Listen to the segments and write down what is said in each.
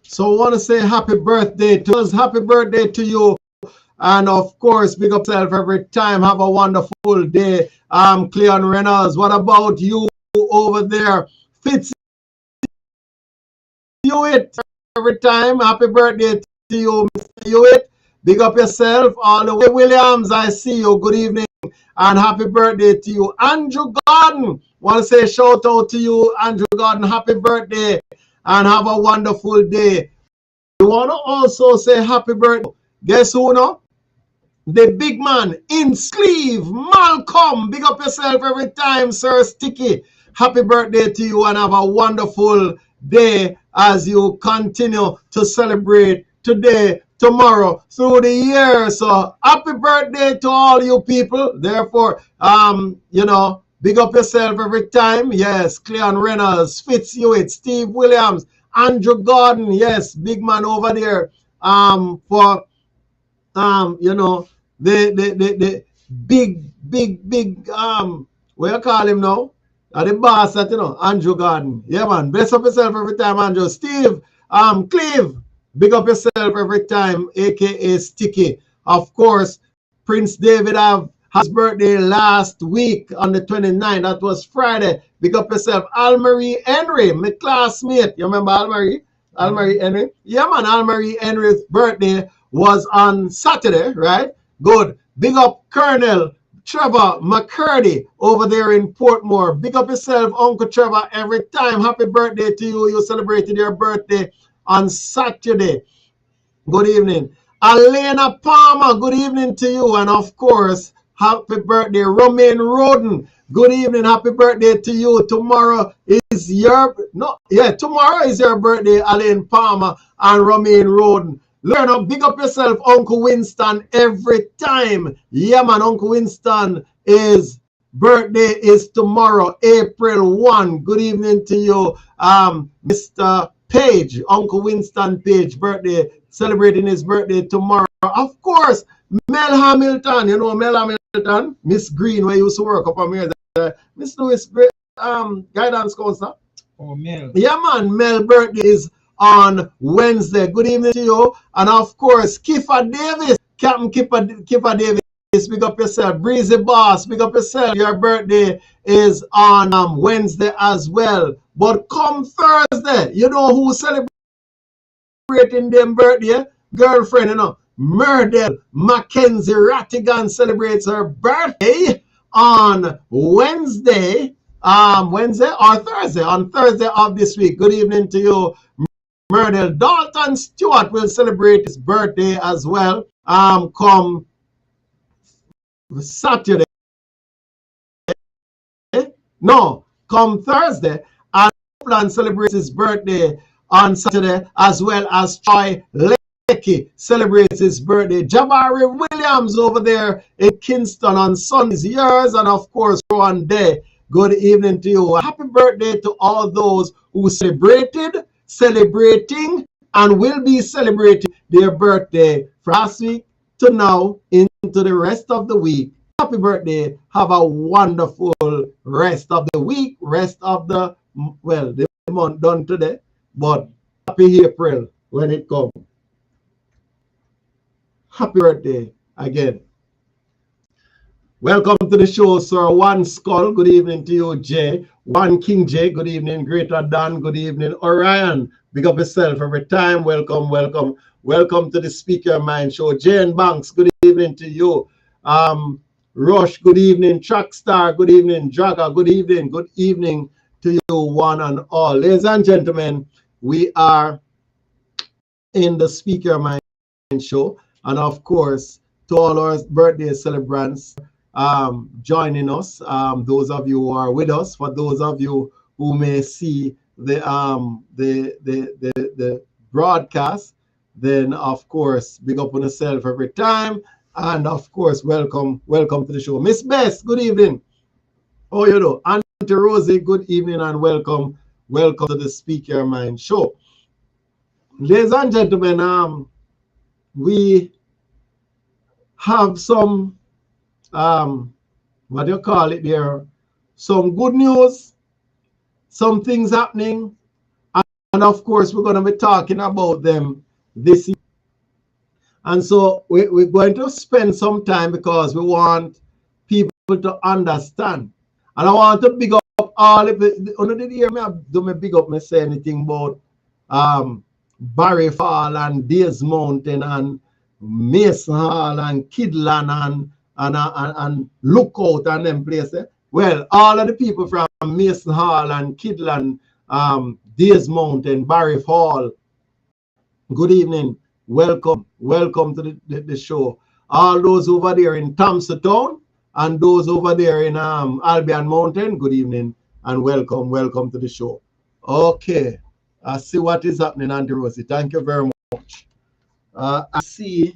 So I want to say happy birthday to us. Happy birthday to you. And of course, big up yourself every time. Have a wonderful day. Cleon Reynolds. What about you over there? Fitz Hewitt every time. Happy birthday to you, Mr. Hewitt. Big up yourself all the way. Williams, I see you. Good evening and happy birthday to you. Andrew Gordon. Want to say shout out to you, Andrew Gordon. Happy birthday and have a wonderful day. We want to also say happy birthday. Guess who now? The big man in sleeve, Malcolm. Big up yourself every time, Sir Sticky. Happy birthday to you and have a wonderful day as you continue to celebrate today, tomorrow, through the year. So happy birthday to all you people. Therefore, big up yourself every time. Yes, Cleon Reynolds, Fitz Hewitt, Steve Williams, Andrew Gordon. Yes, big man over there. For the big what you call him now? The boss that Andrew Gordon. Yeah man, bless up yourself every time, Andrew. Steve, Cleve, big up yourself every time, aka Sticky. Of course, Prince David have his birthday last week on the 29th. That was Friday. Big up yourself. Almarie Henry, my classmate. You remember Almarie? Almarie Henry? Yeah man, Almarie Henry's birthday was on Saturday, right? Good. Big up Colonel Trevor McCurdy over there in Portmore. Big up yourself, Uncle Trevor, every time. Happy birthday to you. You celebrated your birthday on Saturday. Good evening. Elena Palmer, good evening to you. And of course, happy birthday, Romaine Roden. Good evening, happy birthday to you. Tomorrow is your birthday, Elaine Palmer and Romaine Roden. Learn up, big up yourself, Uncle Winston, every time. Yeah, man, Uncle Winston is birthday is tomorrow, April 1. Good evening to you, Mr. Page, Uncle Winston Page, birthday, celebrating his birthday tomorrow. Of course, Mel Hamilton, you know Mel Hamilton, Miss Green, where you used to work up on here. Miss Lewis, guidance counselor. Oh, Mel. Yeah, man, Mel birthday is on Wednesday. Good evening to you. And of course, Kiffer Davis, Captain Kiffer Davis, big up yourself. Breezy Boss, big up yourself. Your birthday is on Wednesday as well. But come Thursday, you know who's celebrating their birthday? Girlfriend, Murdell Mackenzie Rattigan celebrates her birthday on Wednesday. Wednesday or Thursday? On Thursday of this week. Good evening to you, Murdell. Dalton Stewart will celebrate his birthday as well. Come Saturday. No, come Thursday. And Upland celebrates his birthday on Saturday, as well as Troy Lecky celebrates his birthday. Jabari Williams over there in Kingston on Sunday's years, and of course, Rowan Day. Good evening to you. Happy birthday to all those who celebrated, celebrating, and will be celebrating their birthday from last week to now into the rest of the week. Happy birthday. Have a wonderful rest of the week, rest of the month done today, but happy April when it comes. Happy birthday again. Welcome to the show, Sir One Skull. Good evening to you, Jay. One King J. Good evening, Greater Dan. Good evening, Orion. Big up yourself every time. Welcome, welcome. Welcome to the Speaker Mind Show. Jane Banks, good evening to you. Rush, good evening. Trackstar, good evening. Draga, good evening. Good evening to you, one and all. Ladies and gentlemen, we are in the Speaker Mind Show. And of course, to all our birthday celebrants joining us, those of you who are with us, for those of you who may see the broadcast, then of course, big up on yourself every time. And of course, welcome to the show. Miss Bess, good evening. Oh, you know, Auntie Rosie, good evening and welcome to the Speaker Mind Show. Ladies and gentlemen, we have some what do you call it there? Some good news, some things happening, of course, we're going to be talking about them this year. And so we're going to spend some time because we want people to understand. And I want to big up all of the under the year do me big up me say anything about Barry Fall and Days Mountain and Mason Hall and Kidland and Lookout and them places. Well, all of the people from Mason Hall and Kidland, Days Mountain, Barry Fall, good evening. Welcome to the show. All those over there in Thompson Town and those over there in Albion Mountain, good evening and welcome to the show. Okay, I see what is happening, Auntie Rosie. Thank you very much. I see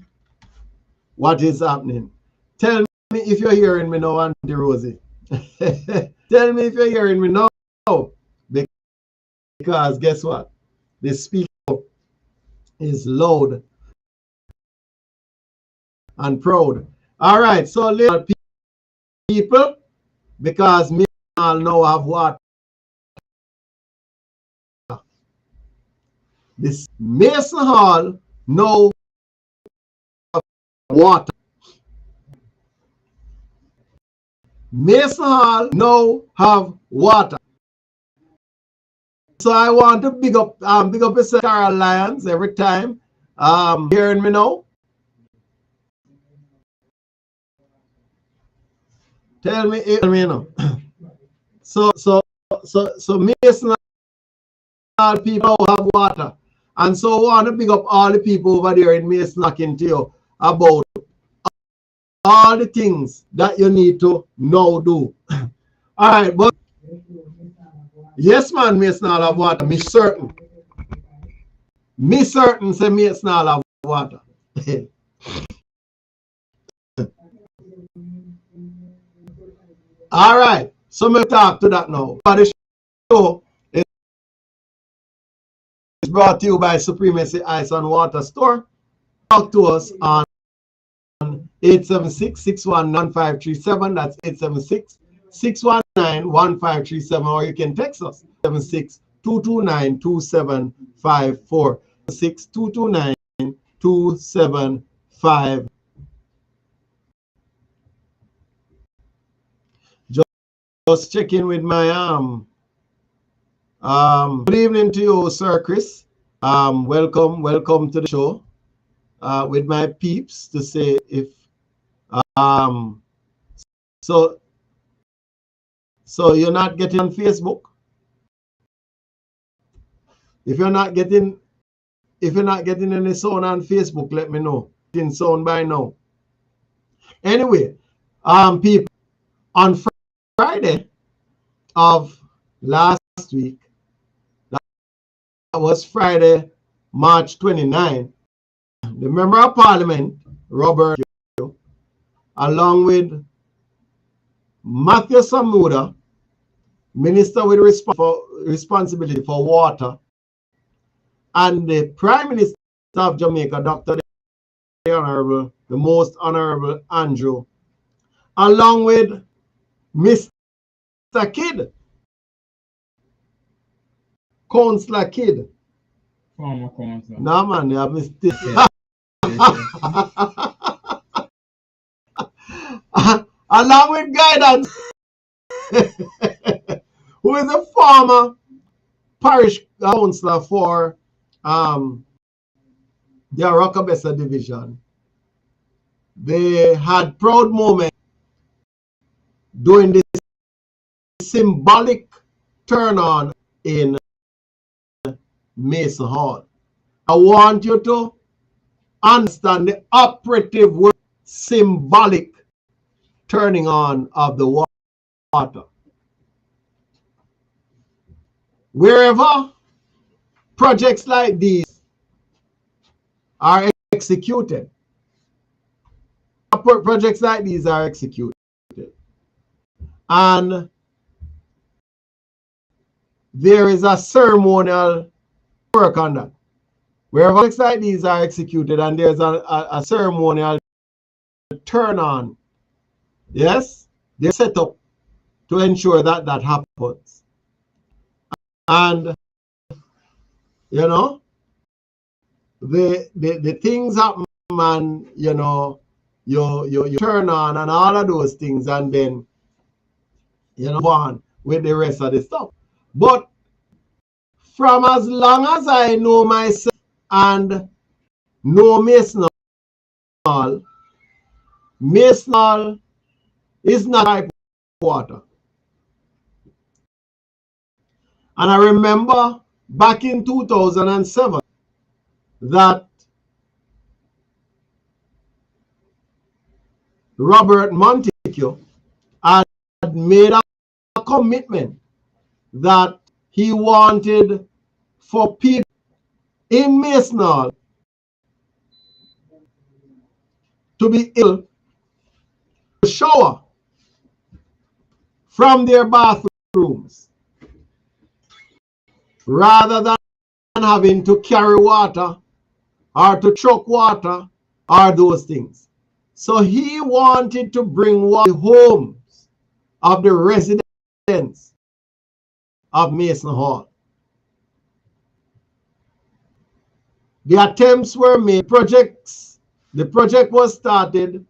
what is happening. Tell me if you're hearing me now, Auntie Rosie. Tell me if you're hearing me now. Because guess what? The speaker is loud and proud. All right, so little people, because me all now have water. This Mason Hall now have water. Mason Hall now have water. So I want to big up Carol Lyons every time. Hearing me now? Tell me now. So Mason Hall people have water. And so I want to big up all the people over there in Mason talking to you about all the things that you need to now do. All right, but yes, man, Mason Hall have water. Me certain say Mason Hall have water. All right, so me talk to that now. But the show is brought to you by Supremacy Ice and Water Store. Talk to us on 876-619-1537. That's 876-619-1537. Or you can text us 76-229-2754. 6-229-2754. Just checking with my good evening to you, Sir Chris. Welcome to the show. With my peeps to say if so you're not getting on Facebook. If you're not getting any sound on Facebook, let me know. In sound by now. Anyway, people, on Friday of last week, that was Friday, March 29, the Member of Parliament, Robert, along with Matthew Samuda, Minister with responsibility for water, and the Prime Minister of Jamaica, Dr. the Most Honorable Andrew, along with Mr. Kidd, Councillor Kidd. Former councillor. No, man, you have mistake. Along with Guidance, who is a former parish councillor for the Rockabessa division. They had proud moment during this symbolic turn on in Mason Hall. I want you to understand the operative word symbolic turning on of the water. Wherever projects like these are executed, projects like these are executed, and there is a ceremonial work on that. Wherever projects like these are executed and there's a ceremonial turn on, yes, they're set up to ensure that that happens. And you know, the things happen, and you know, you turn on and all of those things, and then you know, on with the rest of the stuff. But from as long as I know myself and know Mason Hall, Mason Hall is not type water. And I remember back in 2007 that Robert Montague had made a commitment that he wanted for people in Mason Hall to be able to shower from their bathrooms rather than having to carry water or to truck water or those things. So he wanted to bring water to the homes of the residents of Mason Hall. The attempts were made, the project was started,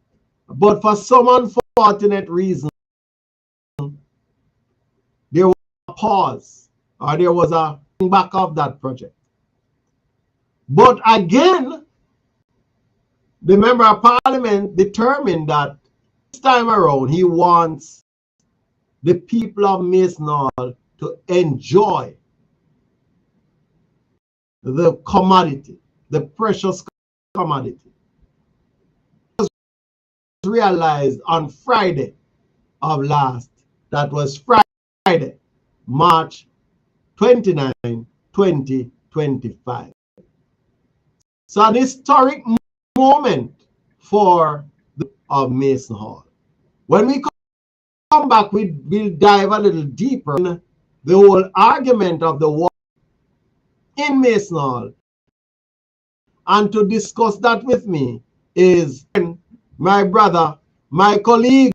but for some unfortunate reason, there was a pause, or there was a back of that project. But again, the member of parliament determined that this time around he wants the people of Mason Hall to enjoy the commodity, the precious commodity. It was realized on Friday of last, that was Friday, March 29, 2025. So an historic moment for the of Mason Hall. When we come back, we'll dive a little deeper in the whole argument of the war in Mason Hall. And to discuss that with me is my brother, my colleague,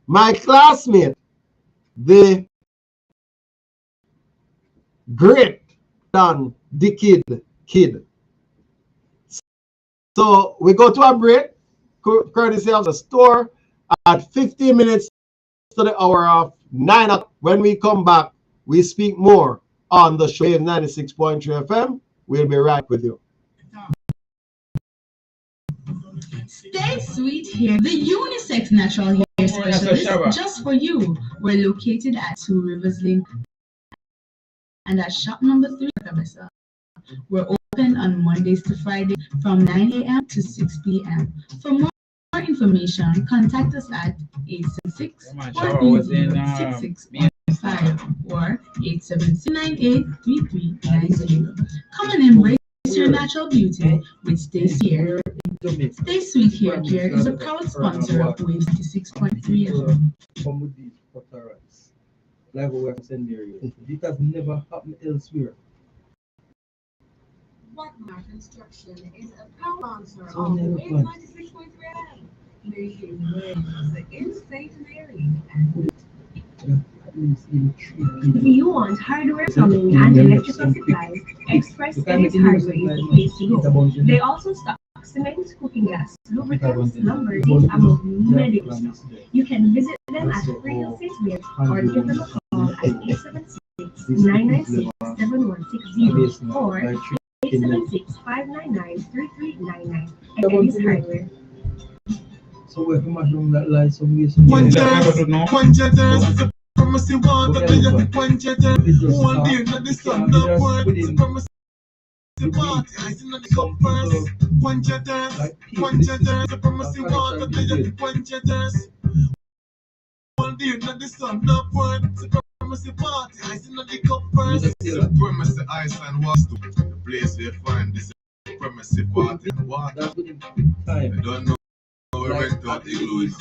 my classmate, the great Dan the Kid. So we go to a break, courtesy of the store, at 15 minutes to the hour of 9 o'clock. When we come back, we speak more on the show 96.3 FM. We'll be right with you. Stay Sweet Hair, the unisex natural hair specialist just for you. We're located at 2 Rivers Link and at shop number 3, Cabeza. We're open on Mondays to Friday from 9 a.m. to 6 p.m. For more information, contact us at 876-430-6615 or 876-983390. Come and embrace your natural beauty with Stay Hair. Stay Sweet Hair Care is a proud sponsor of Wave 96.3 FM. Come with these rights. Like what we have said there. It has never happened elsewhere. Blackmar Construction is a proud sponsor of Wave 96.3 FM. Making waves in St. Mary and if you want hardware, plumbing, and electrical supplies, Express Ace Hardware is the place to go. They also stock cement, cooking gas, lubricants, lumber, among many stuff. You can visit them at Freedom St. Mary or give them a call at 876-996-7160 or 876-599-3399. Ace Hardware. So we're from along that line, some ways. Supremacy want to be a quencher. One day not the sun up word. Supremacy party, I see not the cup first. Quencher. Supremacy want to be a quencher. One day not the sun up word. Supremacy party, I see not the cup first. Supremacy ice and was the place they find this supremacy party and water. I don't know. Rent out the Louis.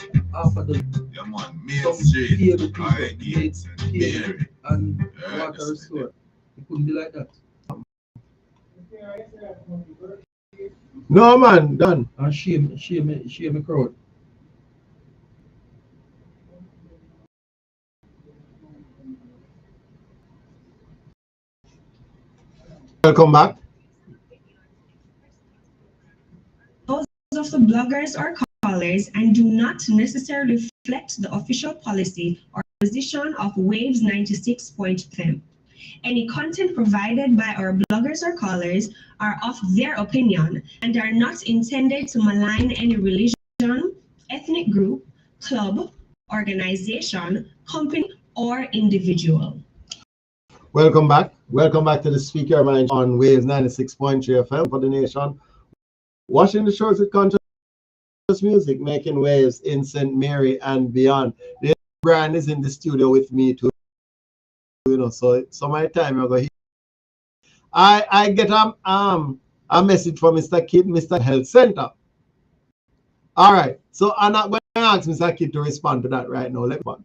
Yeah, man, Main Street, I Gates, and Mary. And water store. It couldn't be like that. No, man, done. And shame a crowd. Welcome back. Those of the bloggers or callers and do not necessarily reflect the official policy or position of Waves 96.FM. Any content provided by our bloggers or callers are of their opinion and are not intended to malign any religion, ethnic group, club, organization, company, or individual. Welcome back. Welcome back to the Speaker Mind on Waves 96.3 FM for the nation. Watching the shows with conscious music, making waves in St. Mary and beyond. The brand is in the studio with me too. You know, so my time I go here. I get a message from Mr. Kidd, Mr. Health Center. All right. So I'm not going to ask Mr. Kidd to respond to that right now. Let's go.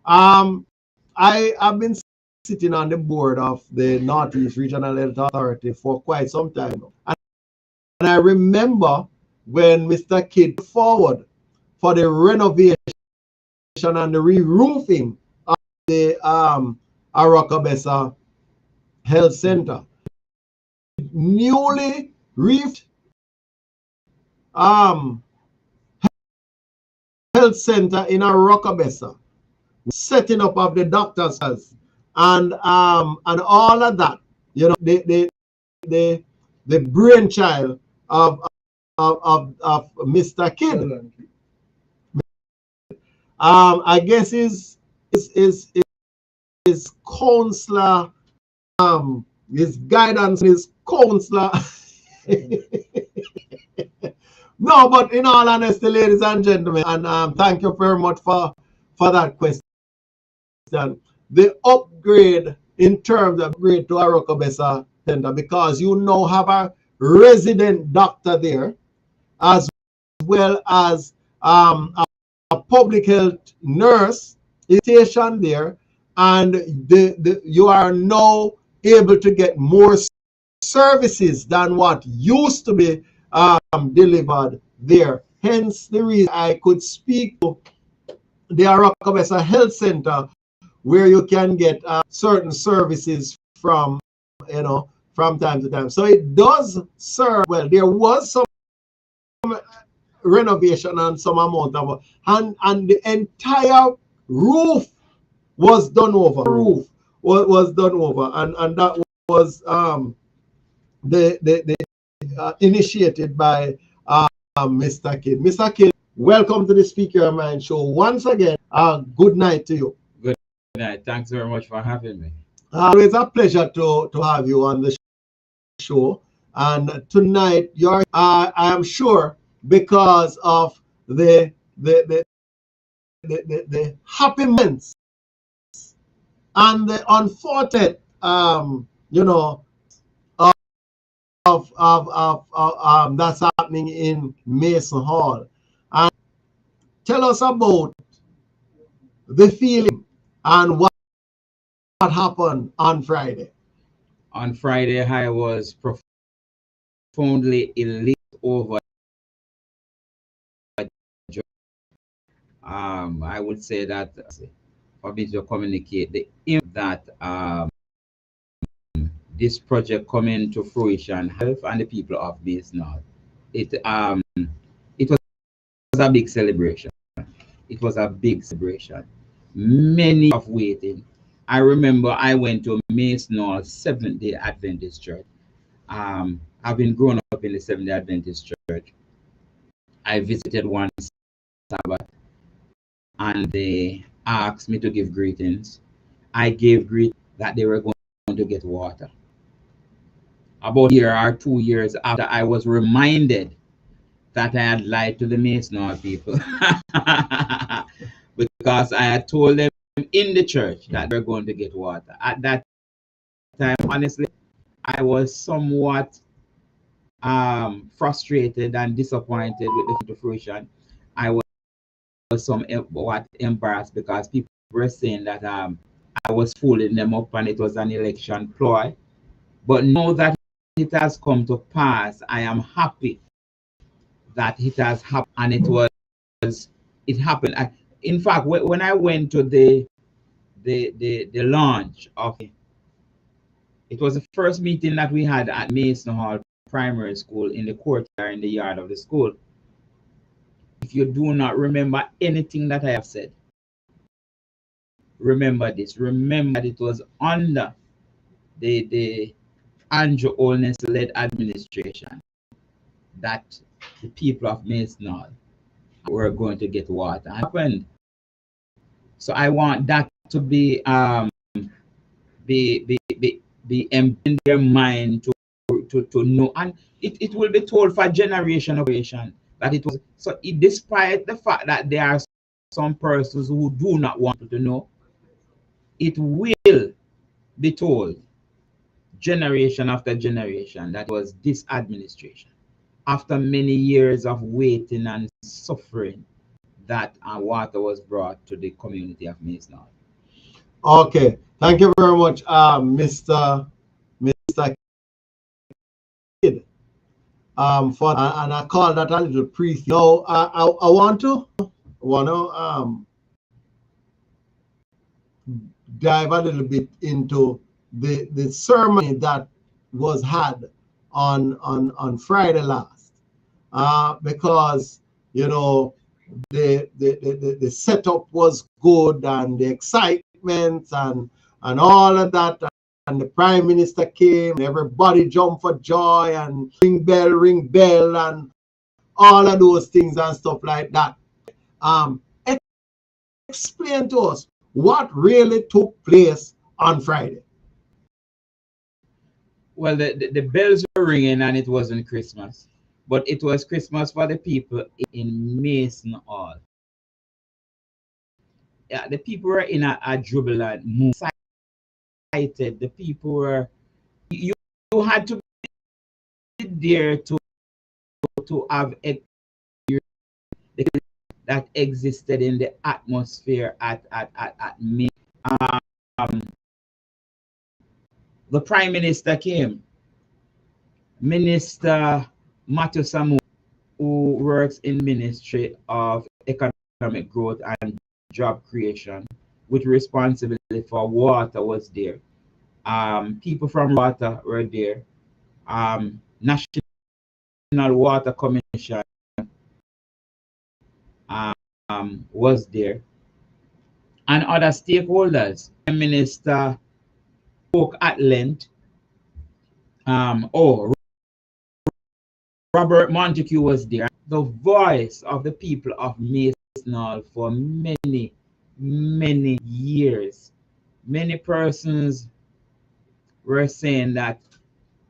I have been sitting on the board of the Northeast Regional Health Authority for quite some time now. And I remember when Mr. Kidd forward for the renovation and the re-roofing of the Arokabesa Health Center. Newly reefed health center in Arokabesa, setting up of the doctors and all of that, you know, the brainchild of Mr. Kidd. I guess his counselor, his guidance, his counselor. No, but in all honesty, ladies and gentlemen, and thank you very much for that question. The upgrade in terms of upgrade to Arokabesa Center, because you now have a resident doctor there, as well as a public health nurse is stationed there, and you are now able to get more services than what used to be delivered there. Hence the reason I could speak to the Arokabesa Health Center, where you can get certain services from, you know, from time to time. So it does serve well. There was some renovation and some amount of, and the entire roof was done over. Roof was done over, and that was initiated by Mr. Kidd. Mr. Kidd, welcome to the Speaker Mind Show once again. Good night to you. Good night. Thanks very much for having me. Always a pleasure to have you on the show. And tonight, you're I am sure, because of the happiness and the unfortunate, you know, of that's happening in Mason Hall. And tell us about the feeling and what happened on Friday. On Friday, I was profoundly elate over. I would say that for me to communicate the impact that this project coming to fruition, health and the people of Mason Hall. It was a big celebration. It was a big celebration. Many of waiting. I remember I went to Mason Hall Seventh-day Adventist Church. I've been growing up in the Seventh-day Adventist Church. I visited one Sabbath, and they asked me to give greetings. I gave greetings that they were going to get water. About a year or 2 years after, I was reminded that I had lied to the Mason Hall people because I had told them in the church that they're going to get water. At that time, honestly, I was somewhat frustrated and disappointed with the fruition. I was somewhat embarrassed because people were saying that I was fooling them up and it was an election ploy. But now that it has come to pass, I am happy that it has happened, and it happened. In fact, when I went to the launch of It was the first meeting that we had at Mason Hall Primary School in the courtyard in the yard of the school. If you do not remember anything that I have said, remember this. Remember that it was under the Andrew Holness-led administration that the people of Mason Hall were going to get water. It happened. So I want that to be in their mind to know, and it will be told for generation that it was so. Despite the fact that there are some persons who do not want to know, it will be told generation after generation that was this administration, after many years of waiting and suffering, that water was brought to the community of Mason Hall. Okay, thank you very much, Mr. Kidd, for and I call that a little priest. Now, I want to dive a little bit into the sermon that was had on Friday last, because you know the setup was good and the excitement and all of that, and the Prime Minister came and everybody jumped for joy and ring bell and all of those things and stuff like that. Explain to us what really took place on Friday. Well, the bells were ringing and it wasn't Christmas, but it was Christmas for the people in Mason Hall. Yeah, the people were in a jubilant mood, excited. The people were, you had to be there to have that existed in the atmosphere at Mason. The Prime Minister came, Minister Matthew Samu, who works in Ministry of Economic Growth and Job Creation, with responsibility for water, was there. People from water were there. National Water Commission was there, and other stakeholders. Prime Minister spoke at length. Robert Montague was there, the voice of the people of Mason Hall for many years. Many persons were saying that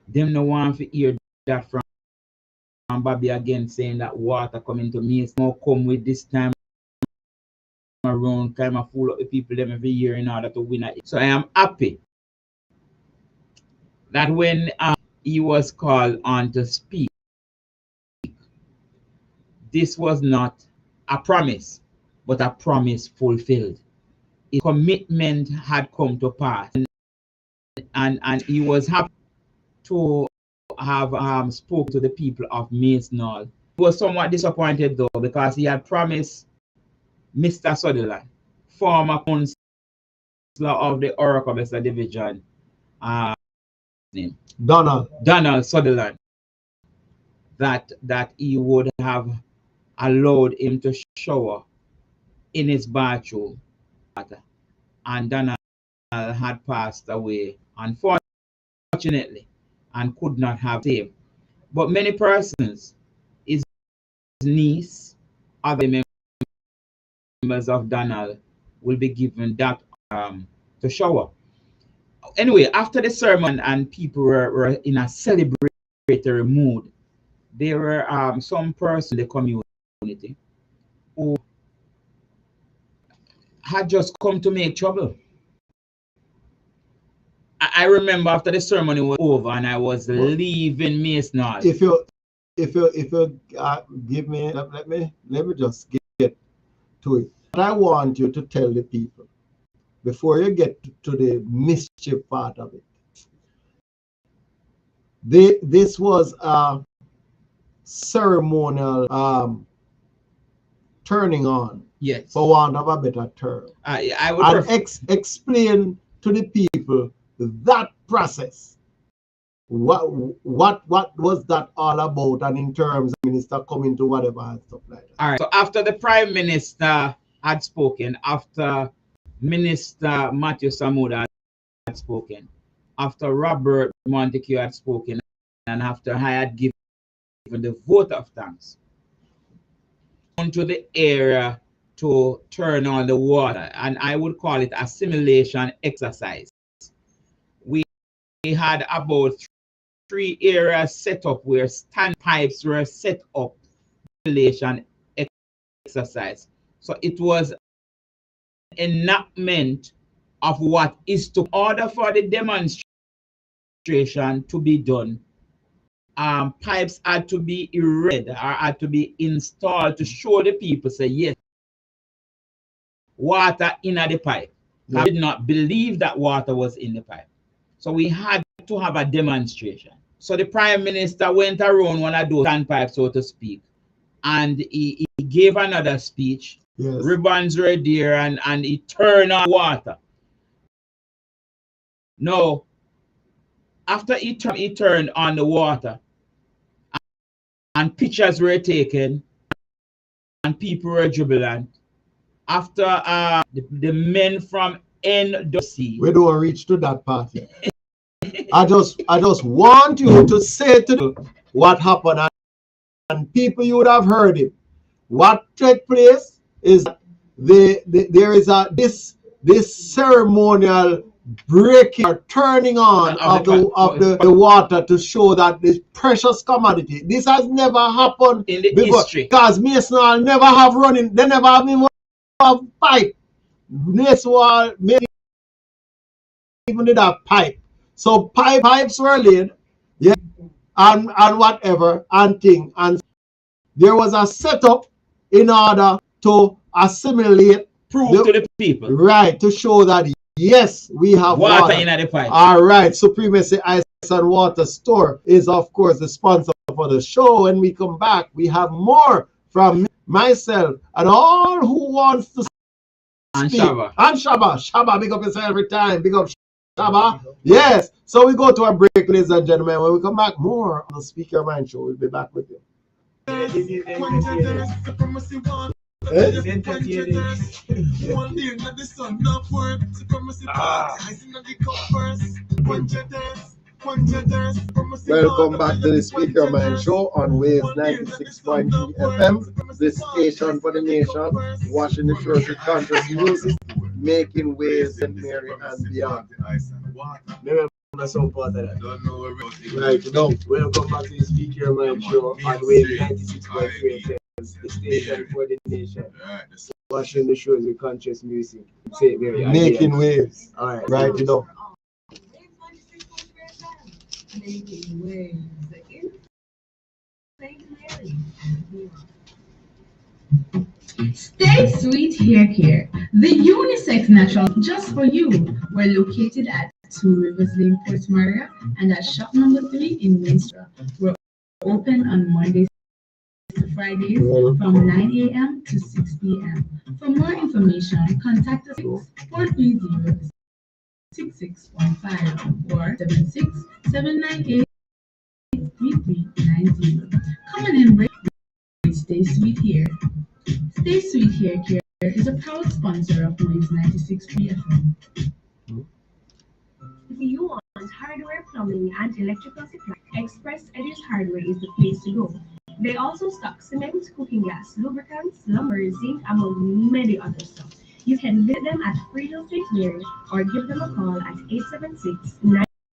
them no want to hear that from Bobby again, saying that water coming to Mason Hall come with this time around, kind of fool up the people them every year in order to win it. So I am happy that when he was called on to speak, this was not a promise, but a promise fulfilled. A commitment had come to pass, and he was happy to have spoken to the people of Mason Hall. He was somewhat disappointed though, because he had promised Mr. Sutherland, former councillor of the Orocabessa division, name Donald Sutherland, that he would have allowed him to shower in his bathroom, and Donald had passed away, unfortunately, and could not have saved. But many persons, his niece, other members of Donald, will be given that to shower. Anyway, after the sermon and people were in a celebratory mood, there were some persons in the community who had just come to make trouble. I remember after the ceremony was over and I was leaving Mason Hall. If you give me, let me just get to it. I want you to tell the people before you get to the mischief part of it. This was a ceremonial turning on, yes, for want of a better term. I would explain to the people that process. What was that all about? And in terms of minister coming to whatever and stuff like that. All right. So after the Prime Minister had spoken, after Minister Matthew Samuda had spoken, after Robert Montague had spoken, and after I had given the vote of thanks, onto the area to turn on the water, and I would call it a simulation exercise. We had about 3 areas set up where standpipes were set up, simulation exercise. So it was enactment of what is to order for the demonstration to be done. Pipes had to be erected or had to be installed to show the people, say, yes, water in the pipe. I did not believe that water was in the pipe. So we had to have a demonstration. So the Prime Minister went around one of those standpipes, so to speak, and he gave another speech. Yes. Ribbons were there, and he turned on water. No, after he turned on the water, and pictures were taken, and people were jubilant. After the men from NWC, we don't reach to that part yet. I just want you to say to them what happened, and people, you would have heard it. What took place is there is this ceremonial breaking or turning on of the water to show that this precious commodity. This has never happened in the before, history. because Mason never have running. They never have pipe. Mason even did have pipe. So pipes were laid, yeah, and whatever and thing, and there was a setup in order to assimilate, prove to the people, right, to show that yes, we have water in the pipe. All right, Supremacy Ice and Water Store is of course the sponsor for the show. When we come back, we have more from myself and all who wants to and speak. Shaba. And Shaba, big up yourself every time. Big up Shaba. Yes. So we go to a break, ladies and gentlemen. When we come back, more on the Speaker Mind Show. We'll be back with you. Welcome back to the Speaker Mind Show on Waves 96.3 FM, the station for the nation, washing the shores with conscious music, making waves in Mary and beyond. Right now, welcome back to the Speaker Mind Show on Waves 96.3 FM, the station for the nation, washing the shores with conscious music, making waves. All right, you know. Stay Sweet Hair Care, the unisex natural just for you. We're located at 2 Rivers Lane, Port Maria, and at shop number 3 in Minster. We're open on Mondays to Fridays from 9 a.m. to 6 p.m. For more information, contact us 430 6615 or 76-798-3390. Come on in, break. Stay Sweet Hair. Stay Sweet Hair Care is a proud sponsor of Waves 96.3 FM. If you want hardware, plumbing, and electrical supply, Express Edges Hardware is the place to go. They also stock cement, cooking gas, lubricants, lumber, zinc, among many other stuff. You can visit them at Freedom St. Mary or give them a call at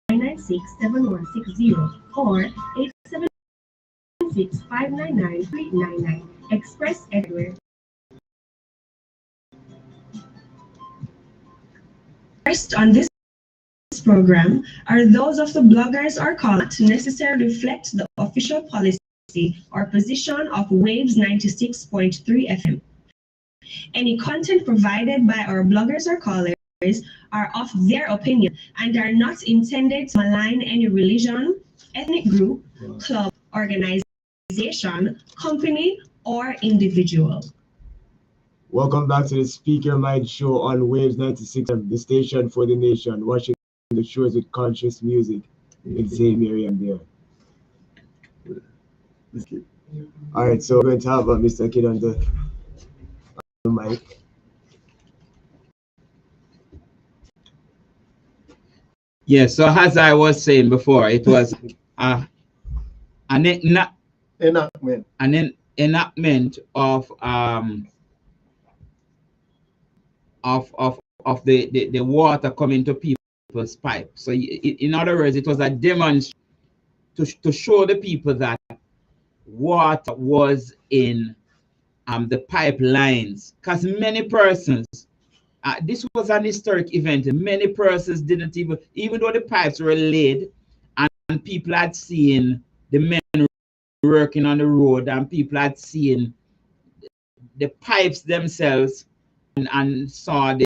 876-996-7160 or 876-599-399. Express Edward. First on this program are those of the bloggers or callers to necessarily reflect the official policy or position of Waves 96.3 FM. Any content provided by our bloggers or callers are of their opinion and are not intended to malign any religion, ethnic group, club, organization, company, or individual. Welcome back to the Speaker Mind Show on Waves 96, the station for the nation, watching the shores with conscious music in the same area and there. All right, so we're going to have Mr. Kid on the mic. Yeah, so as I was saying before, it was an enactment of the water coming to people's pipe. So in other words, it was a demonstration to show the people that water was in the pipelines, because many persons, this was an historic event. Many persons didn't even though the pipes were laid and people had seen the men working on the road and people had seen the pipes themselves and saw the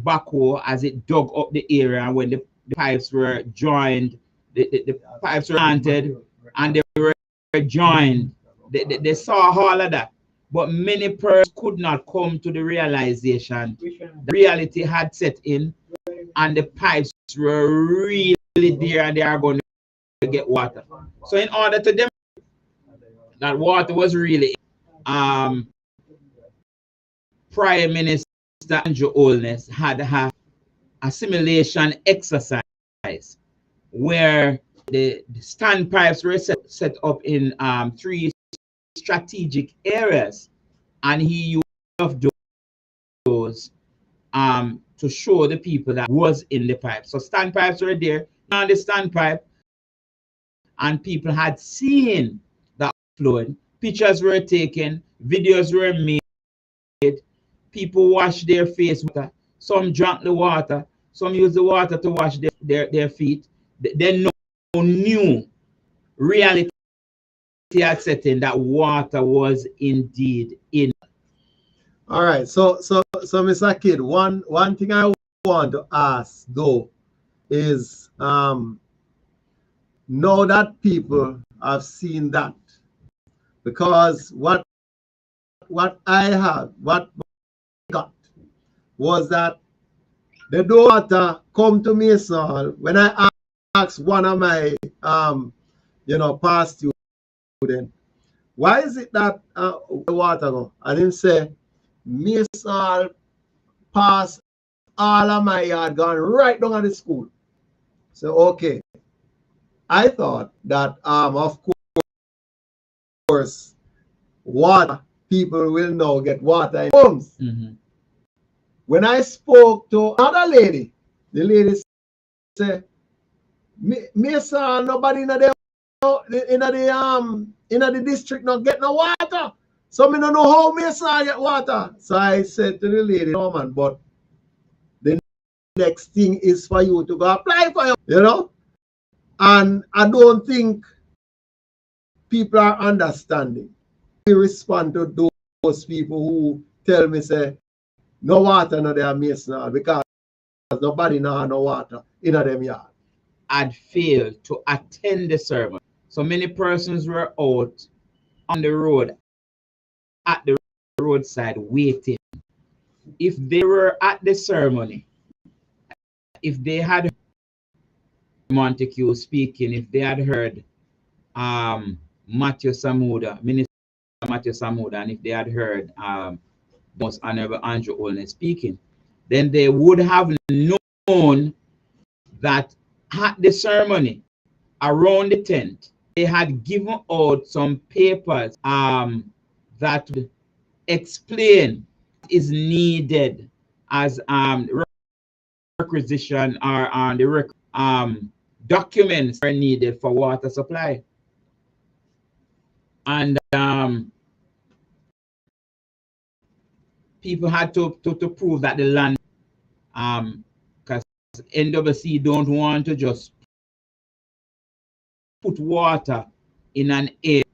backhoe as it dug up the area when the pipes were joined, the pipes were planted and they were joined. They saw all of that. But many persons could not come to the realization the reality had set in and the pipes were really there and they are going to get water. So in order to demonstrate that water was really Prime Minister Andrew Holness had a assimilation exercise where the standpipes were set up in 3 strategic areas, and he used of those to show the people that was in the pipe. So standpipes were there on the standpipe, and people had seen that flowing. Pictures were taken, videos were made. People washed their face with water. Some drank the water. Some used the water to wash their feet. They knew reality had set in that water was indeed in. All right, so Mr. Kid, one thing I want to ask though is now that people have seen that, because what I got was that the water come to me, so when I asked one of my past students, why is it that the water go? And him say, me all pass all of my yard gone right down at the school. So okay, I thought that of course water, people will now get water in homes. When I spoke to another lady, the lady said, me saw nobody in the district not get no water. So me don't know how me saw get water. So I said to the lady, no man, but the next thing is for you to go apply for you, And I don't think people are understanding. We respond to those people who tell me, say, no water no there Mason, because nobody know no water in them yard. Had failed to attend the sermon. So many persons were out on the road, at the roadside waiting. If they were at the ceremony, if they had heard Montague speaking, if they had heard Matthew Samuda, Minister Matthew Samuda, and if they had heard Most Honorable Andrew Holness speaking, then they would have known that at the ceremony, around the tent, they had given out some papers that would explain what is needed as requisition or the documents are needed for water supply. And people had to prove that the land, because NWC don't want to just put water in an area,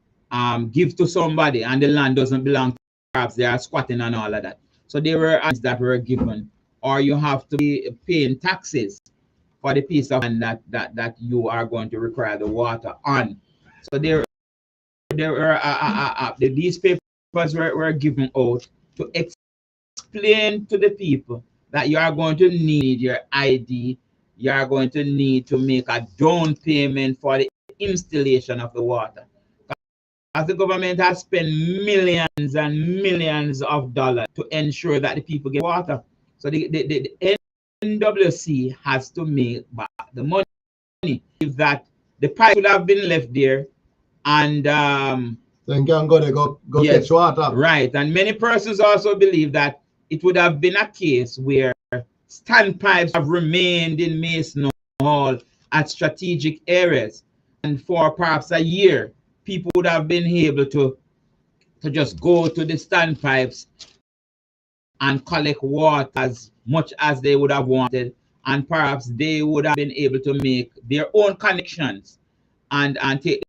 give to somebody, and the land doesn't belong to, perhaps they are squatting and all of that. So there were answers that were given, or you have to be paying taxes for the piece of land that you are going to require the water on. So there were these papers were given out to explain to the people that you are going to need your ID you are going to need to make a down payment for the installation of the water. As the government has spent millions and millions of dollars to ensure that the people get water. So the NWC has to make back the money. If that the pipe would have been left there and then can go yes, fetch water. Right. And many persons also believe that it would have been a case where standpipes have remained in Mason Hall at strategic areas, and for perhaps a year people would have been able to just go to the standpipes and collect water as much as they would have wanted, and perhaps they would have been able to make their own connections and take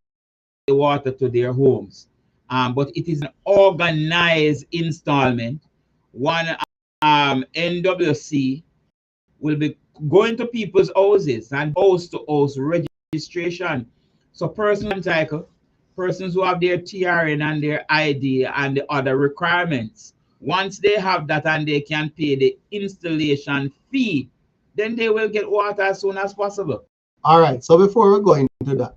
the water to their homes. But it is an organized installment. One NWC will be going to people's houses and house to house registration. So persons who have their TRN and their ID and the other requirements, once they have that and they can pay the installation fee, then they will get water as soon as possible. All right, so before we go into that,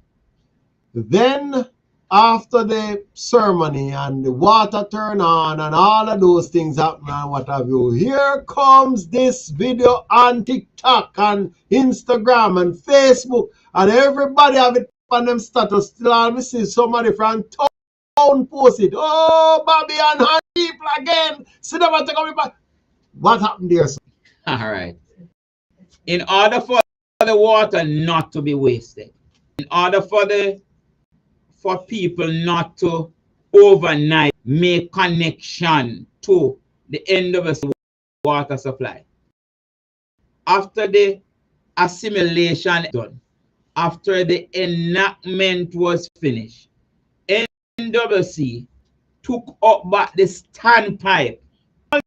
then after the ceremony and the water turn on and all of those things happen and what have you, here comes this video on TikTok and Instagram and Facebook, and everybody have it on them status. Still I see somebody from town post it. Oh, Bobby and her people again. See them and take me back. What happened there, sir? All right. In order for the water not to be wasted, in order for people not to overnight make connection to the end of the water supply, after the assimilation done, after the enactment was finished, NWC took up back the standpipe. All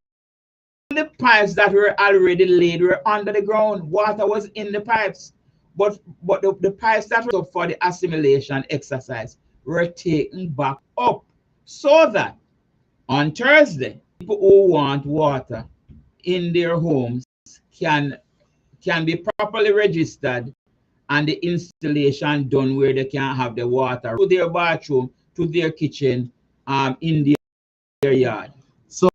the pipes that were already laid were under the ground. Water was in the pipes. But the pipes that were up for the assimilation exercise were taken back up, so that on Thursday, people who want water in their homes can be properly registered and the installation done where they can have the water to their bathroom, to their kitchen, in their yard. So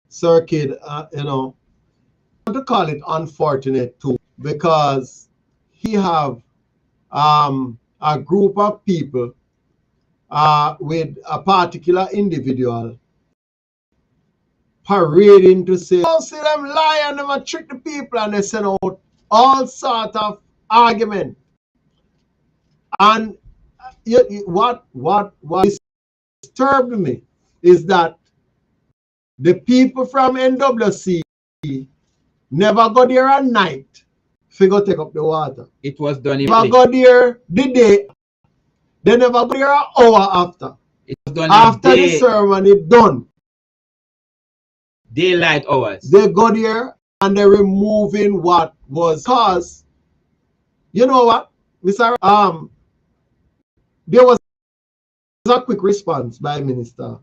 Sir Kid, you know, I want to call it unfortunate too, because he have a group of people with a particular individual parading to say, oh, see them lie and them trick the people, and they send out all sort of argument. And what disturbed me is that the people from NWC never go there at night to go take up the water. It was done never go there the day. They never go there an hour after. It was done after the ceremony done. Daylight hours. They go there and they're removing what was cause. You know what, Mr. There was a quick response by Minister.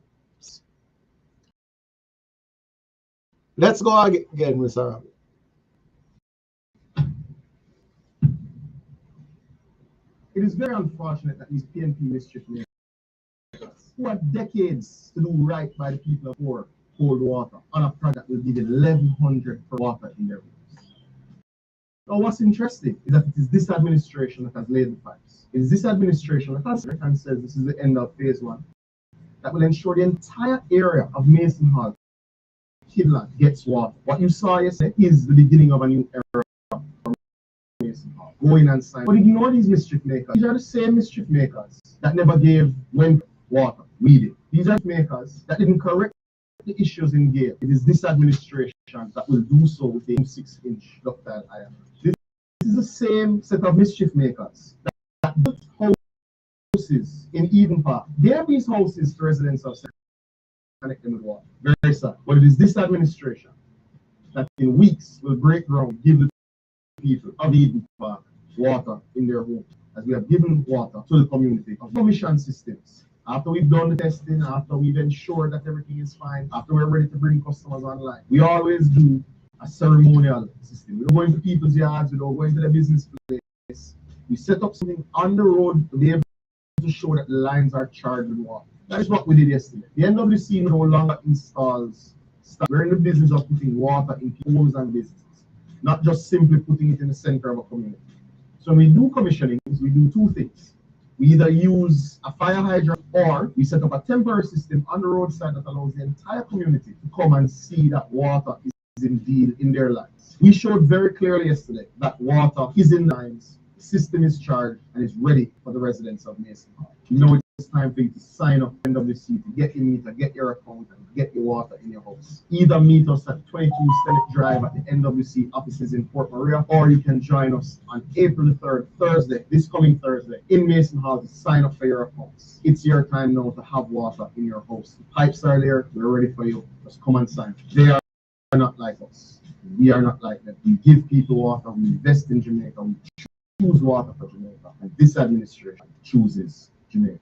Let's go again, Mr. Rabbit. It is very unfortunate that these PNP mischief makers, who have decades to do right by the people of poor, cold water on a project that will give 1,100 for water in their rooms. Now, what's interesting is that it is this administration that has laid the pipes. It is this administration that has and says this is the end of phase 1 that will ensure the entire area of Mason Hall, Kidland, gets water. What you saw yesterday is the beginning of a new era. Go in and sign. But ignore these mischief makers. These are the same mischief makers that never gave when water. We did. These are makers that didn't correct the issues in Gale. It is this administration that will do so with the 6-inch ductile iron. This is the same set of mischief makers that built houses in Eden Park. They are these houses to residents of connect them with water. Very, very sad. But it is this administration that in weeks will break ground, give the people of Eden Park water in their homes, as we have given water to the community of commission systems. After we've done the testing, after we've ensured that everything is fine, after we're ready to bring customers online, we always do a ceremonial system. We don't go into people's yards, we don't go into the business place. We set up something on the road to be able to show that the lines are charged with water. That is what we did yesterday. The NWC no longer installs stuff. We're in the business of putting water in homes and businesses, not just simply putting it in the center of a community. So when we do commissionings, we do two things. We either use a fire hydrant or we set up a temporary system on the roadside that allows the entire community to come and see that water is indeed in their lives. We showed very clearly yesterday that water is in lines, the system is charged, and is ready for the residents of Mason Hall. You know it's time for you to sign up to NWC to get your meter, get your account, and get your water in your house. Either meet us at 22 Senate Drive at the NWC offices in Port Maria, or you can join us on April the 3rd, Thursday, this coming Thursday, in Mason Hall to sign up for your accounts. It's your time now to have water in your house. The pipes are there, we're ready for you. Just come and sign. They are not like us. We are not like them. We give people water, we invest in Jamaica, we choose water for Jamaica, and this administration chooses Jamaica.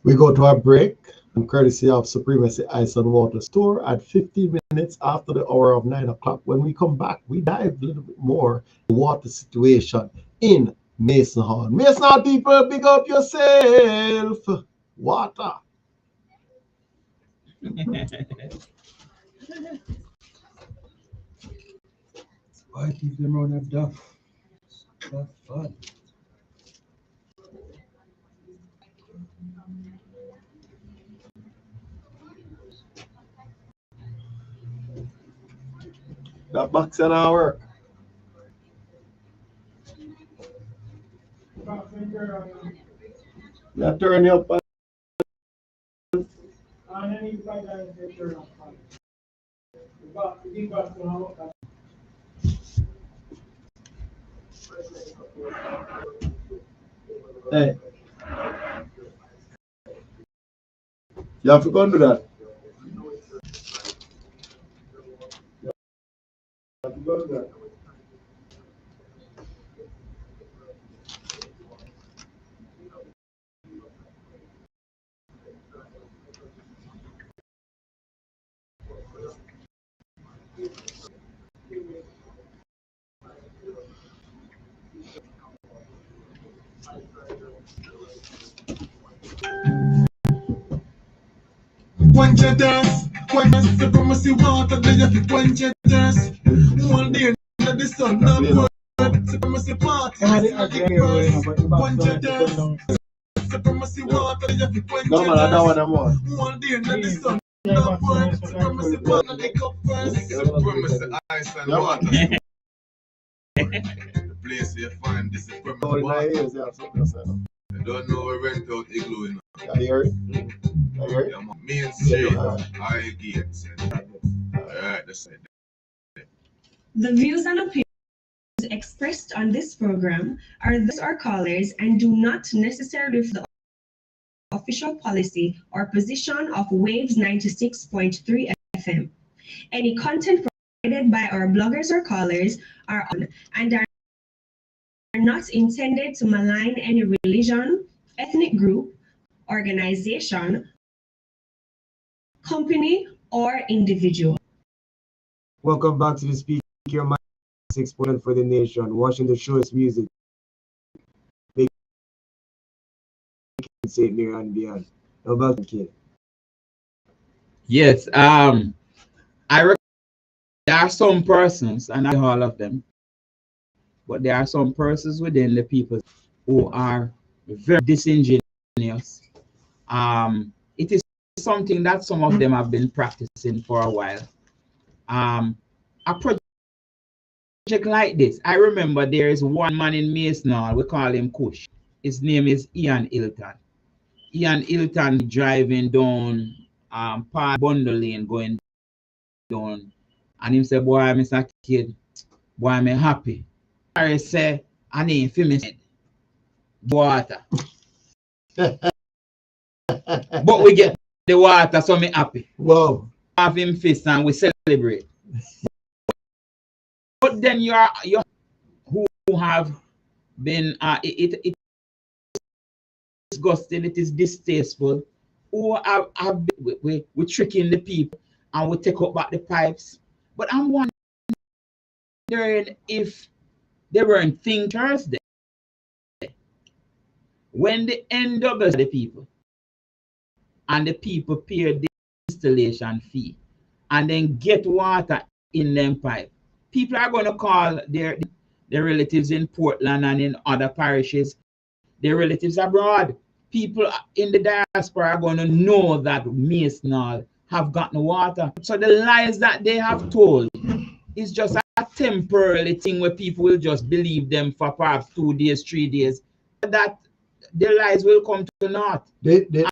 We go to our break, and courtesy of Supremacy Ice and Water Store at 15 minutes after the hour of 9 o'clock. When we come back, we dive a little bit more the water situation in Mason Hall. Mason Hall people, big up yourself. Water. Why keep them around that duff? That's fun. That box an hour. That turn you up. Hey. You have to go and do that. Quench your thirst, quench supremacy water, then you fi quench your thirst. One day under the sun, not word, supremacy party. Quench your thirst, supremacy water, then you fi quench your thirst. One day under the sun, not word, supremacy water, they come first. Supremacy ice and water. The place you find this supremacy water. I don't know where rent out igloo in. I hear it. I hear it. Yeah, main street, high gates. Alright, that's it. The views and opinions expressed on this program are those of our callers and do not necessarily reflect the official policy or position of Waves 96.3 FM. Any content provided by our bloggers or callers are on and are not intended to malign any religion, ethnic group, organization, company, or individual. Welcome back to the Speaker Your 6.0 for the nation, watching the show's music. St. Mary and beyond. About kid. Yes, I reckon there are some persons, and not all of them, but there are some persons within the people who are very disingenuous. It is something that some of them have been practicing for a while. A project like this, I remember there is one man in Mason Hall, we call him Kush. His name is Ian Hilton. Ian Hilton driving down Park Bundle Lane, going down, and him say, boy, Mr. Kid, boy, I'm happy. I say, I need for me water. But we get the water, so me happy. Wow. Have him fist and we celebrate. But then you who have been it disgusting, it is distasteful, who we tricking the people and we take up back the pipes. But I'm wondering wondering if they weren't thinkers there. When the NWS the people and the people pay the installation fee and then get water in them pipe, people are going to call their relatives in Portland and in other parishes, their relatives abroad. People in the diaspora are going to know that Maesnall have gotten water. So the lies that they have told is just a temporary thing where people will just believe them for perhaps 2 days, 3 days. That their lies will come to naught. And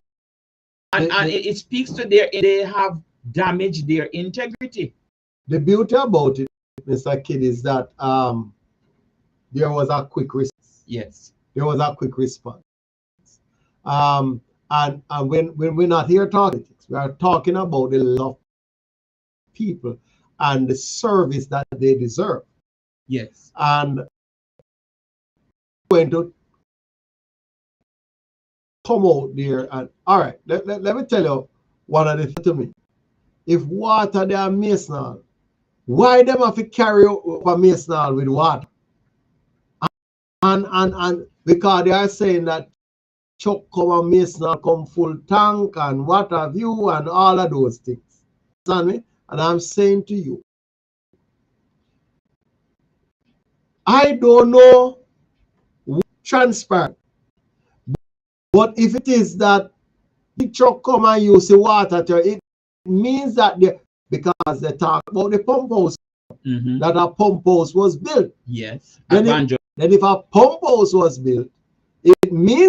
it speaks to they have damaged their integrity. The beauty about it, Mr. Kidd, is that there was a quick response. Yes. There was a quick response. And when we're not here talking politics, we are talking about the love of people and the service that they deserve. Yes. And going to come out there and all right, let me tell you one of the things to me. If water they are Maesnall, why them have to carry over Maesnall with water? And because they are saying that Chuck come and Maesnall come full tank and what have you and all of those things. Understand me? And I'm saying to you, I don't know what transpired, but if it is that the truck come and use the water, it means that because they talk about the pump house, that a pump house was built. Yes. Then if a pump house was built, it means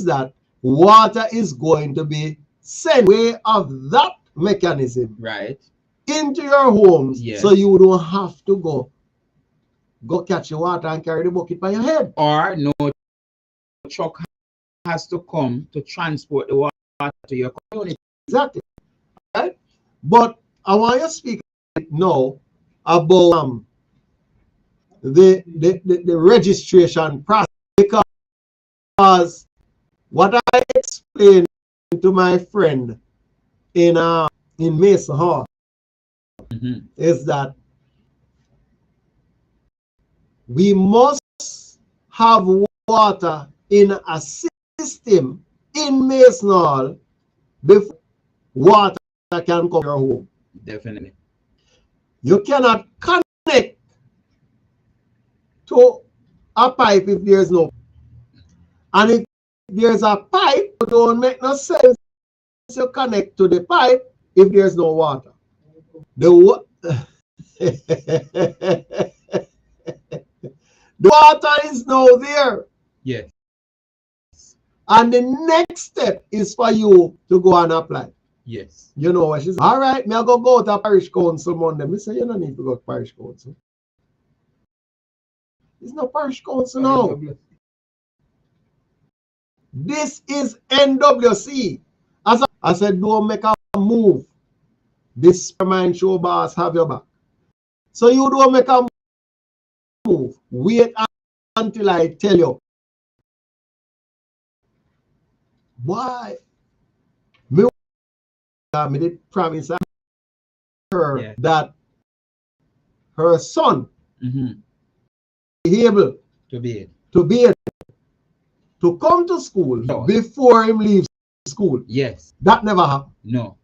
that water is going to be sent way of that mechanism right into your homes. Yes. So you don't have to go catch the water and carry the bucket by your head. Or no truck has to come to transport the water to your community. Exactly. Right? But I want you to speak now about the registration process, because what I explained to my friend in Mason Hall is that we must have water in a system in Mason Hall before water can come to your home. Definitely. You cannot connect to a pipe if there's no. And if there's a pipe, it don't make no sense to connect to the pipe if there's no water. The water is now there. Yes. And the next step is for you to go and apply. Yes. You know what she said? All right, me I go to parish council Monday. Me say, you don't need to go to parish council. It's not parish council now. This is NWC. As I said, don't make a move. This mind show boss have your back. So you don't make a move. Wait until I tell you. Why? Me did promise her that her son be able to come to school before him leaves school. Yes. That never happened. No.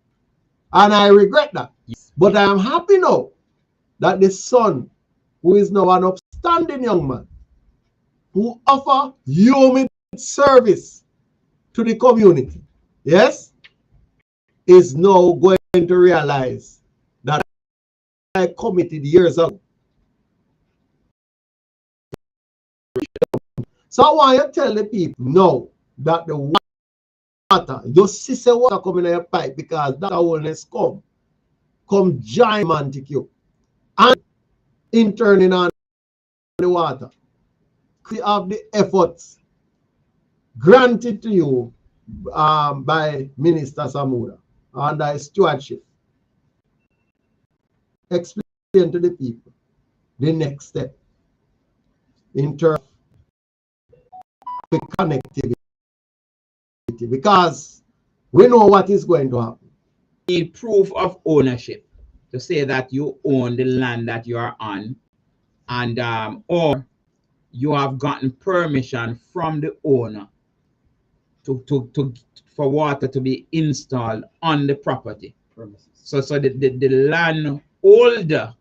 And I regret that. Yes. But I am happy now that the son, who is now an upstanding young man, who offer human service to the community, yes, is now going to realize that I committed years ago. So I want you to tell the people now that the water, you see the water coming in your pipe because that awareness come gigantic you. And in turning on the water, you have the efforts granted to you by Minister Samura under his stewardship. Explain to the people the next step in terms of connectivity, because we know what is going to happen. You need proof of ownership to say that you own the land that you are on and or you have gotten permission from the owner for water to be installed on the property. So the landholder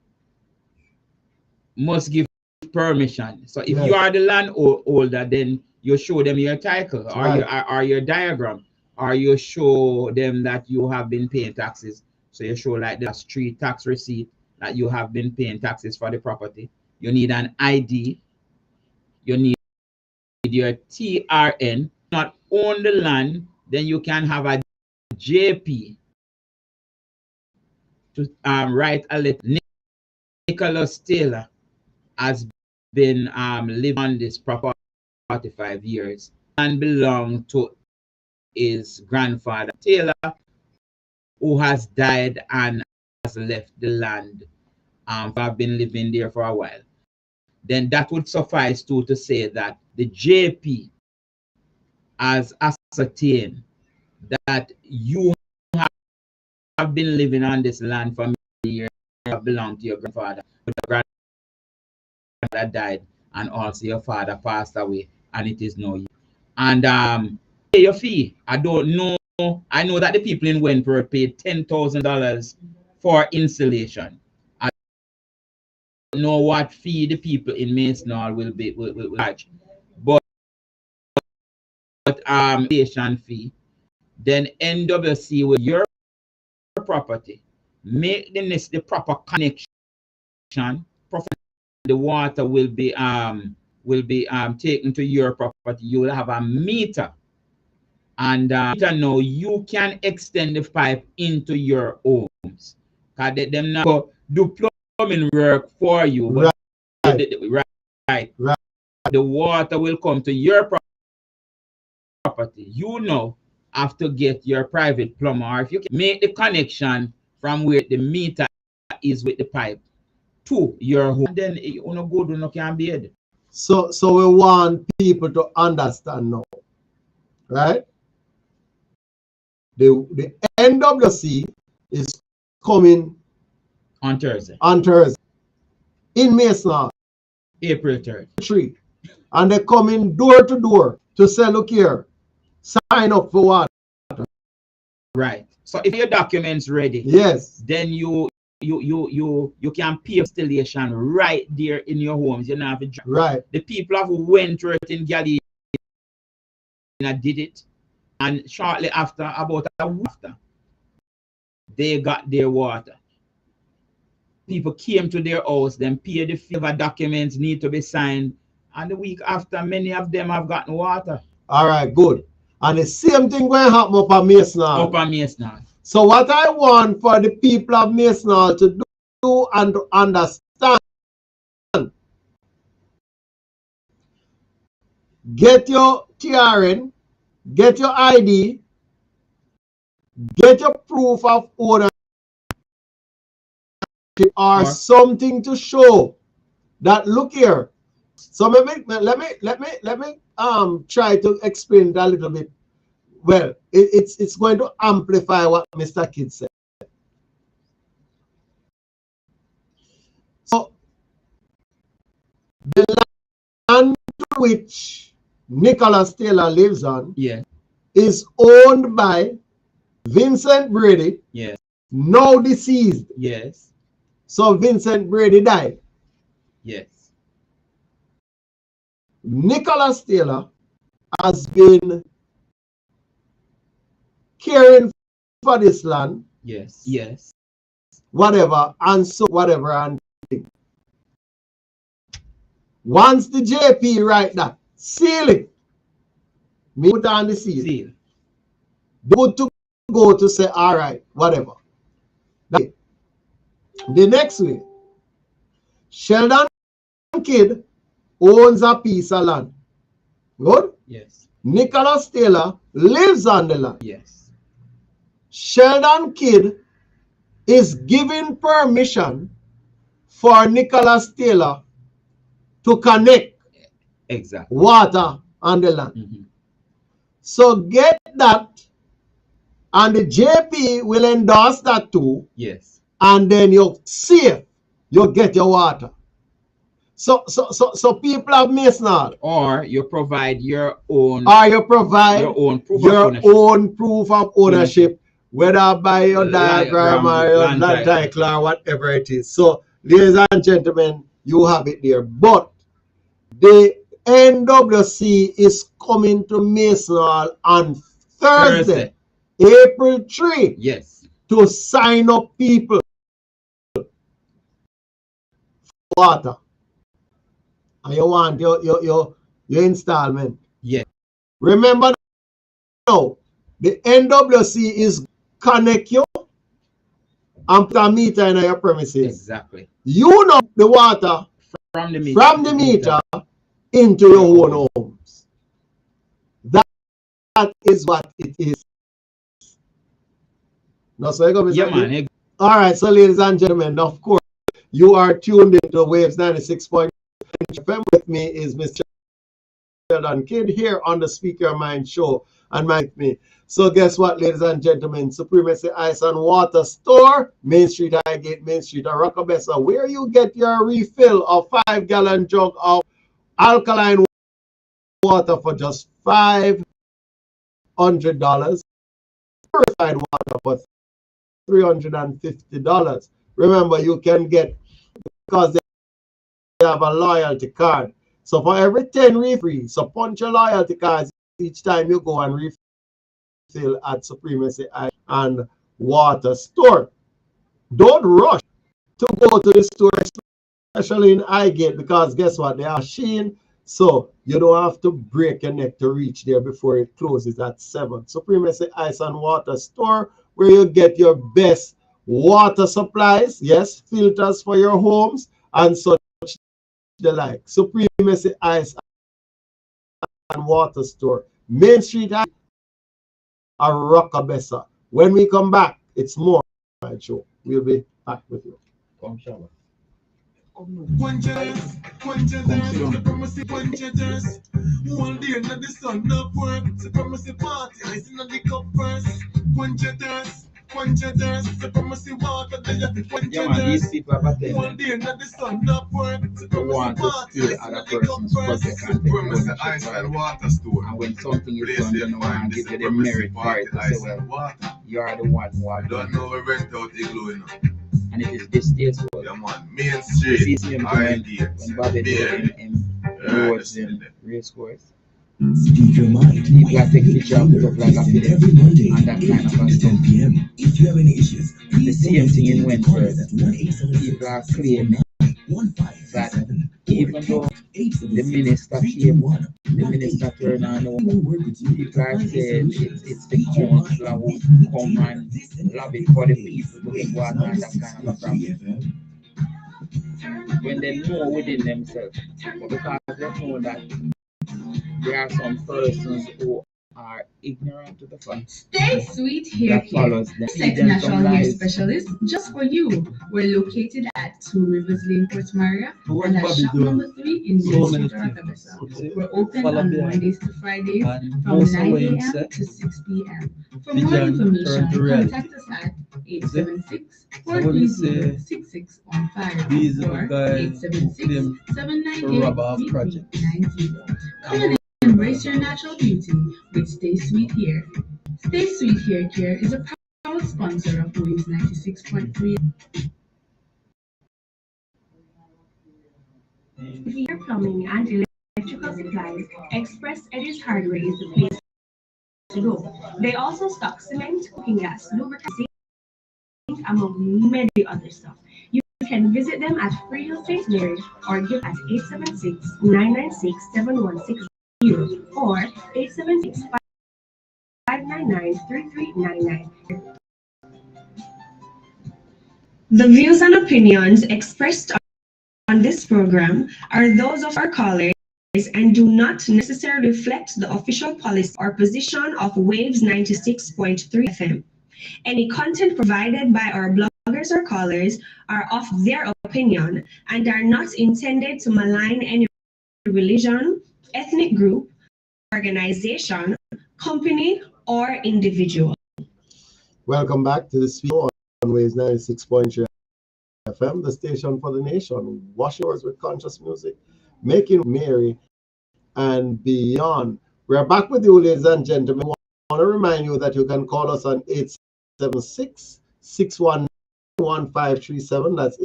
must give permission. So if Yes. you are the landholder, then you show them your title or Right. your diagram, or you show them that you have been paying taxes. So you show like the street tax receipt that you have been paying taxes for the property. You need an ID. You need your TRN. Not own the land, then you can have a JP to write a letter. Nicholas Taylor has been living on this property 45 years and belong to his grandfather Taylor, who has died and has left the land. I've been living there for a while. Then that would suffice to say that the JP has ascertained that you have been living on this land for many years, belong to your grandfather, but your grandfather died, and also your father passed away, and it is no you. And pay your fee. I don't know. I know that the people in Wentworth paid $10,000 for installation. I don't know what fee the people in Masonal will charge, but installation fee. Then NWC with your property, make the proper connection. The water will be taken to your property. You will have a meter, and now you can extend the pipe into your homes. Cause them now do plumbing work for you. But right. The water will come to your property. You know, have to get your private plumber, or if you can make the connection from where the meter is with the pipe to your home, then you no good, no can be it. So we want people to understand now, right? The NWC is coming On Thursday, in Masonal, April 3rd. 3, and they're coming door to door to say, look here, sign up for water. Right. So if your documents ready, Yes. then you can pay installation right there in your homes. You don't have to drive. Right. The people who went through it in Galilee did it, and shortly after, about a week after, they got their water. People came to their house, then paid the fee. Documents need to be signed, and the week after, many of them have gotten water. All right, good. And the same thing going to happen up at Masonal. So what I want for the people of Masonal to do and to understand, get your TRN, get your ID, get your proof of ownership or something to show that, look here. So let me try to explain it a little bit. Well, it's going to amplify what Mr. Kidd said. So the land which Nicholas Taylor lives on, is owned by Vincent Brady, now deceased. Yes. So Vincent Brady died. Yes. Nicholas Taylor has been caring for this land. Yes. Yes. Whatever, and so whatever, and thing. Once the JP write that, seal it. Me put on the seal. They good to go to say, all right, whatever. The next way, Sheldon Kidd owns a piece of land. Good? Yes. Nicholas Taylor lives on the land. Yes. Sheldon Kidd is giving permission for Nicholas Taylor to connect water on the land. So get that, and the JP will endorse that too. Yes. And then you see it, you get your water. So people have Masonal. Or you provide your own. Or you provide your own proof your of ownership. own proof of ownership, whether by your diagram or your land land title or whatever it is. So, ladies and gentlemen, you have it there. But the NWC is coming to Masonal on Thursday, April 3, Yes. to sign up people for water. And you want your installment. Yes. Remember now, the NWC is connect you and put a meter in your premises. Exactly. You know the water From the meter into your own homes. That is what it is. No, so yeah, man. All right, so ladies and gentlemen, of course, you are tuned into Waves 96.5 FM. With me is Mr. Sheldon Kidd here on the Speak Your Mind show, and with me. So guess what, ladies and gentlemen? Supremacy Ice and Water Store, Main Street, Highgate, Main Street, or Rockabessa, where you get your refill of 5-gallon jug of alkaline water for just $500. Purified water for $350. Remember, you can get, because they have a loyalty card. So for every 10 refill, so punch your loyalty cards each time you go and refill at Supremacy Ice and Water Store. Don't rush to go to the store, especially in Highgate, because guess what? They are machine, so you don't have to break your neck to reach there before it closes at 7. Supremacy Ice and Water Store, where you get your best water supplies, yes, filters for your homes, and such the like. Supremacy Ice and Water Store, Main Street, or Rockabessa. When we come back, it's more show. We'll be back with you. Come shower. Quenchers, supremacy quenchers. One day not the sun no work. Supremacy party, ice in the cup first. Quenchers, supremacy water. Yeah, man, these people have attended. One day not the sun no work. Want to steal other person's project and take Supremacy Ice and Water Store. And when something is done, you know, and give you the merit for it to say, well, you are the one who are don't know we rent out Igloo, you know. And it is this day, so yeah, man. Main Street, when Bobby did in roads in race course. Speak your mind. People are taking pictures of it up like a film every Monday and that kind of to 10 p.m. If you have any issues, the same thing in Wentworth. People are claiming that even though the minister came, the minister turned on, people are saying it's the council who come and lobby for the people to get water and that kind of a problem. When they know within themselves, but because they know that there are some persons who are ignorant to the fact. Stay Sweet Hair Care, Sex Natural Hair Specialist, just for you. We're located at 2 Rivers Lane, Port Maria, and at shop number 3 in Main Street, Rockabessa. We're open on Mondays to Fridays from 9 a.m. to 6 p.m. For more information, contact us at 876-430-6615 or 876-798-3390. Come and embrace your natural beauty with Stay Sweet Hair. Stay Sweet Hair Care is a proud sponsor of Waves 96.3. Hair plumbing and electrical supplies, Express Edges Hardware is the place to go. They also stock cement, cooking gas, lubricants, among many other stuff. You can visit them at Freehill St. Mary or give at 876-996-7160 or 876-599-3399. The views and opinions expressed on this program are those of our callers and do not necessarily reflect the official policy or position of Waves 96.3 FM. Any content provided by our bloggers or callers are of their opinion and are not intended to malign any religion, ethnic group, organization, company, or individual. Welcome back to the Speak on Waves 96.3 FM, the station for the nation, washing yours with conscious music, making Mary and beyond. We're back with you, ladies and gentlemen. I want to remind you that you can call us on 876-619-1537. That's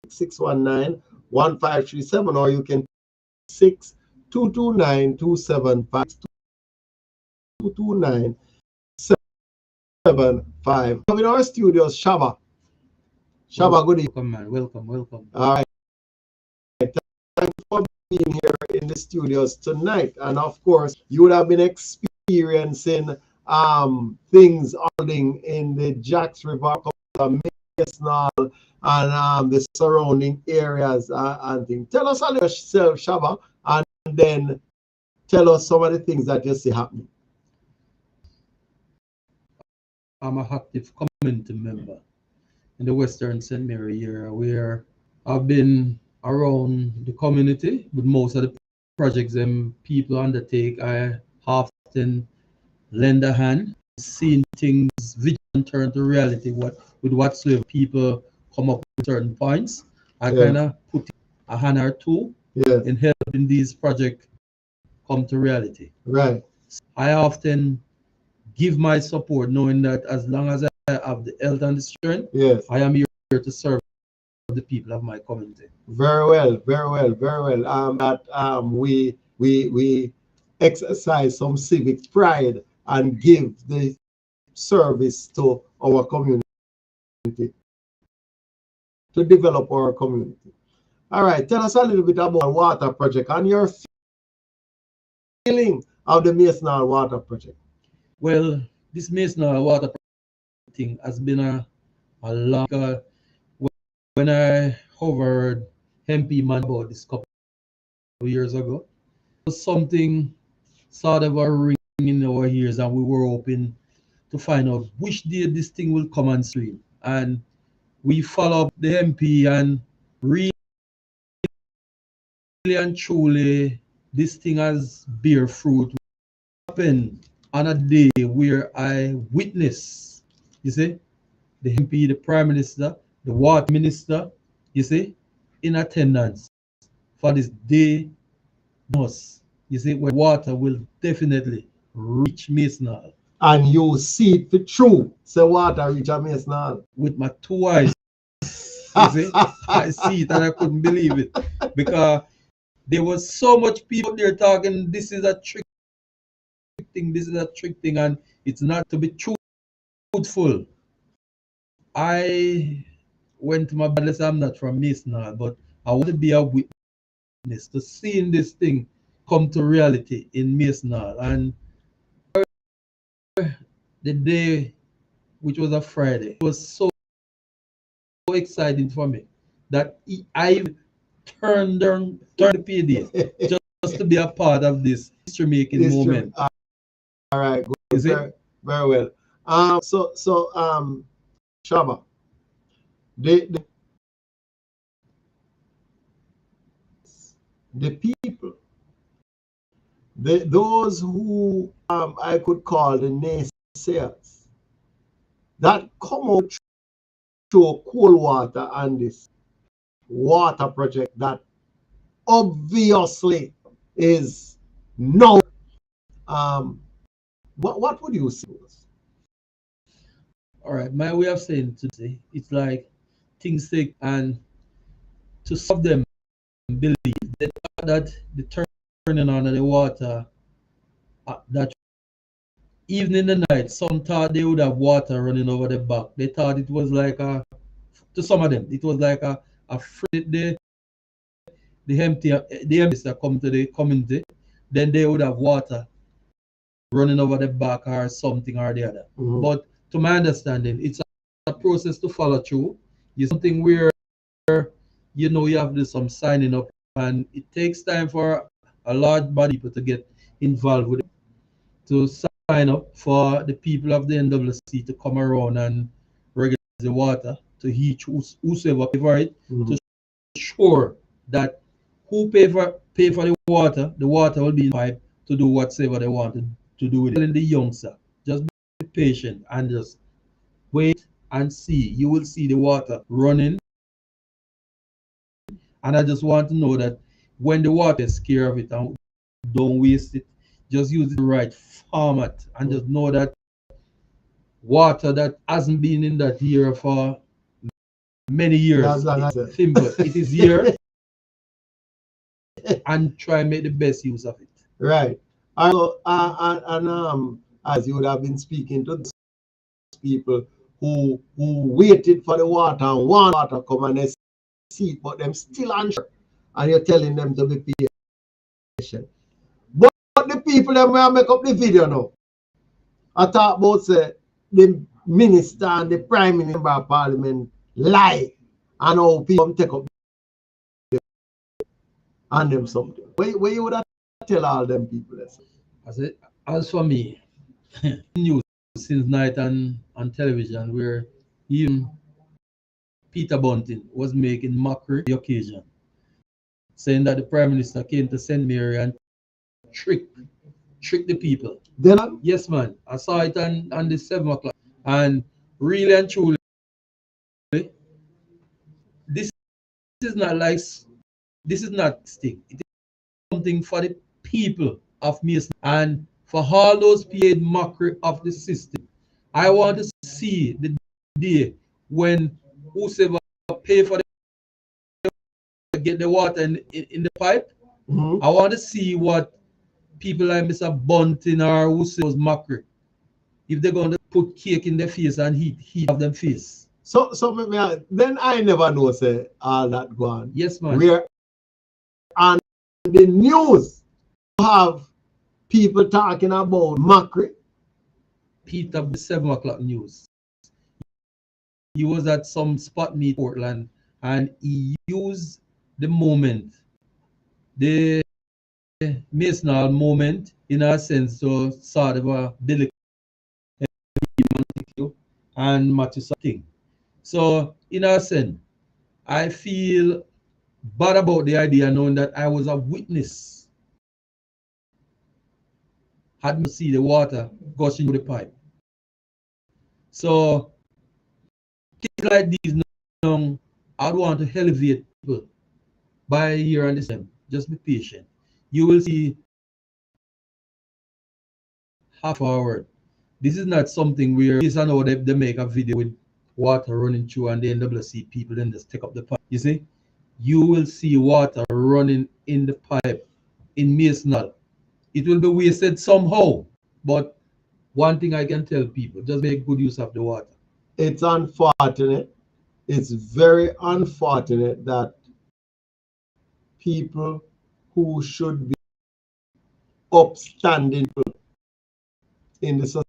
876-619-1537, or you can 6-229-275. 229-75. In our studios, Shaba. Shaba, good evening. Welcome, man. Welcome. All right. Thank you for being here in the studios tonight. And of course, you would have been experiencing things holding in the Jacks River, Maesnal, and the surrounding areas and things. Tell us a little yourself, Shaba, and then tell us some of the things that you see happening. I'm a active community member in the Western St. Mary area, where I've been around the community with most of the projects and people undertake. I often lend a hand, seeing things vision turn to reality. With whatsoever people come up with certain points, I kind of put a hand or two in helping these projects come to reality. Right. I often give my support, knowing that as long as I have the health and the strength, I am here to serve the people of my community. Very well. That we exercise some civic pride and give the service to our community, to develop our community. All right, tell us a little bit about water project and your feeling of the Maesnal water project. Well, this Maesnal water project thing has been a long. When I heard MP man about this couple of years ago, it was something sort of a ring in our ears, and we were hoping to find out which day this thing will come on stream. And we follow up the MP, and really and truly, this thing has bear fruit. Happened on a day where I witnessed, you see, the MP, the Prime Minister, the Water Minister, you see, in attendance for this day. You see, where water will definitely reach Maesnal. And you see it for true, so water reach Maesnal. With my two eyes. You see, I see it and I couldn't believe it. Because there was so much people there talking, this is a trick thing, and it's not to be truthful. I went to my brother, I'm not from Maesnal, but I want to be a witness to seeing this thing come to reality in Maesnal. And the day, which was a Friday, it was so exciting for me that I turned the page just to be a part of this history-making moment. All right, good. Very well. So Shaba, the people, those who I could call the naysayers, that come out to cold water and this water project that obviously is no. What would you say? All right, my way of saying today, it's like things take, and to solve them, believe that the turning on of the water, that even in the night, some thought they would have water running over the back. They thought it was like to some of them, it was like the empty that come to the community, then they would have water running over the back or something or the other. But to my understanding, it's a process to follow through. It's something where you have to do some signing up, and it takes time for a large body of people to get involved with it, to sign up for the people of the NWC to come around and regulate the water to each whosoever pay for it, to ensure that who pay for the water will be in pipe to do whatever they want to do with it. And the youngster, just be patient and just wait and see. You will see the water running. And I just want to know that when the water is care of it, and don't waste it. Just use the right format and just know that water that hasn't been in that area for many years. Simple. It is here. And try and make the best use of it. Right. As you would have been speaking to those people who waited for the water and want water come and they see it, but them still unsure. And you're telling them to be patient. But the people that will make up the video now, I talk about the minister and the prime minister of parliament lie and how people take up and them something. Where you would have tell all them people that? As for me, news since night on television where even Peter Bunting was making mockery of the occasion, saying that the Prime Minister came to St. Mary and trick the people. Then, yes, man. I saw it on the 7 o'clock. And really and truly, this is not thing. It is something for the people of Mason and for all those paid mockery of the system. I want to see the day when whosoever pay for get the water in the pipe. I want to see what people like Mr. Bunting or whosoever was mockery, if they're going to put cake in their face and heat of them face. So then I never know say all that go on. Yes, man. Where on the news you have people talking about mockery. Peter, the 7 o'clock news. He was at some spot meet in Portland and he used the moment, the Masonal moment, in a sense, to sort of a delicate and Matthew thing. So, in a sense, I feel bad about the idea knowing that I was a witness. Had to see the water gushing through the pipe. So, things like these now, I want to elevate people by year and this time. Just be patient. You will see half hour. This is not something where this and they make a video with water running through and the NWC people then just take up the pipe. You see, you will see water running in the pipe in Masonal. It will be wasted somehow, but one thing I can tell people, just make good use of the water. It's unfortunate. It's very unfortunate that people who should be upstanding in the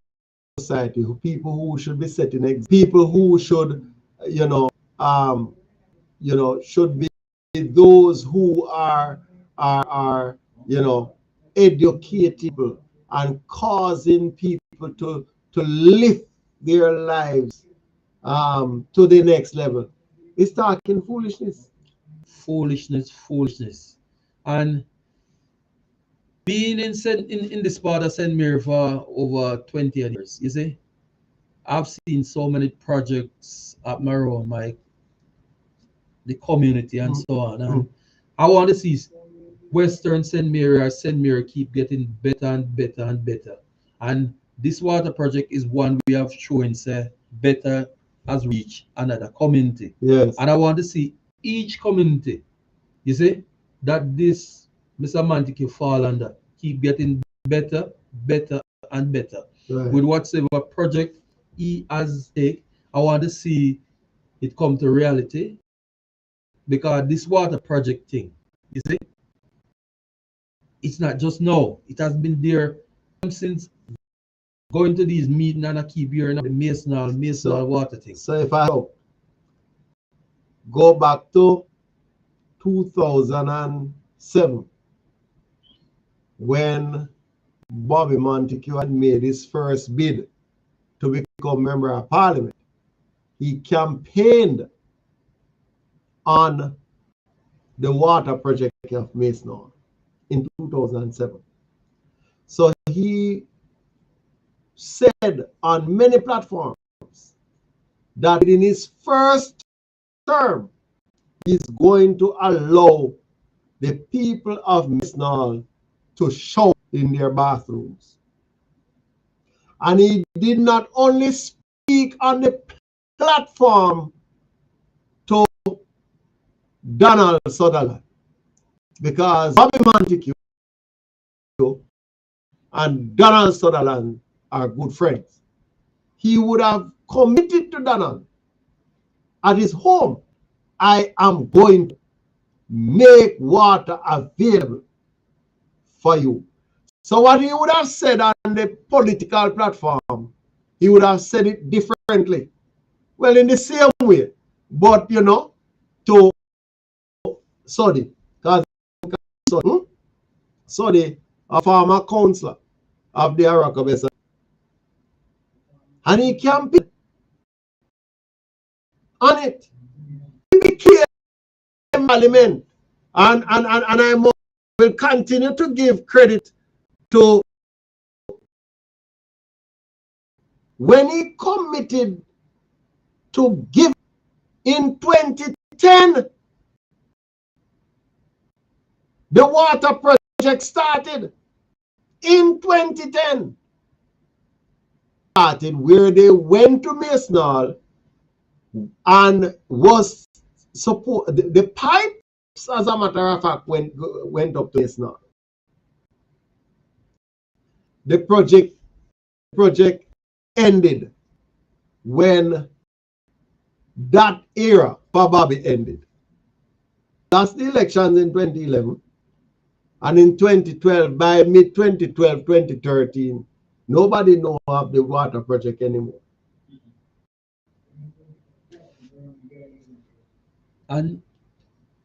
society, people who should be setting examples, people who should, should be those who are educated people and causing people to lift their lives to the next level. It's talking foolishness. Foolishness. And being in this part of St. Mary for over 20 years, you see, I've seen so many projects up around the community and so on. And I want to see Western St. Mary or St. Mary keep getting better and better and better. And this water project is one we have shown say better has reached another community. Yes. And I want to see each community, you see, that this Mr. Montague fall under, keep getting better and better. Right. With whatever project he has take, I want to see it come to reality. Because this water project thing, you see, it's not just now. It has been there since going to these meetings and I keep hearing the Masonal water thing. So if I go back to 2007, when Bobby Montague had made his first bid to become member of parliament, he campaigned on the water project of Masonal in 2007. So he said on many platforms that in his first term, he's going to allow the people of Misnal to shower in their bathrooms. And he did not only speak on the platform to Donald Sutherland, because Bobby Montague and Donald Sutherland are good friends. He would have committed to Donald at his home, I am going to make water available for you. So what he would have said on the political platform, he would have said it differently. Well, in the same way, but you know, to Sodi, because Sodi, a former councillor of the Arakabesa, and he campaigned on it. He became parliament, and I will continue to give credit to when he committed to give in 2010. The water project started in 2010. Started where they went to Misnal and was support the pipes, as a matter of fact, went up to Misnal. The project ended when that era for Bobby ended. That's the elections in 2011. And in 2012, by mid-2012, 2013, nobody knows of the water project anymore. And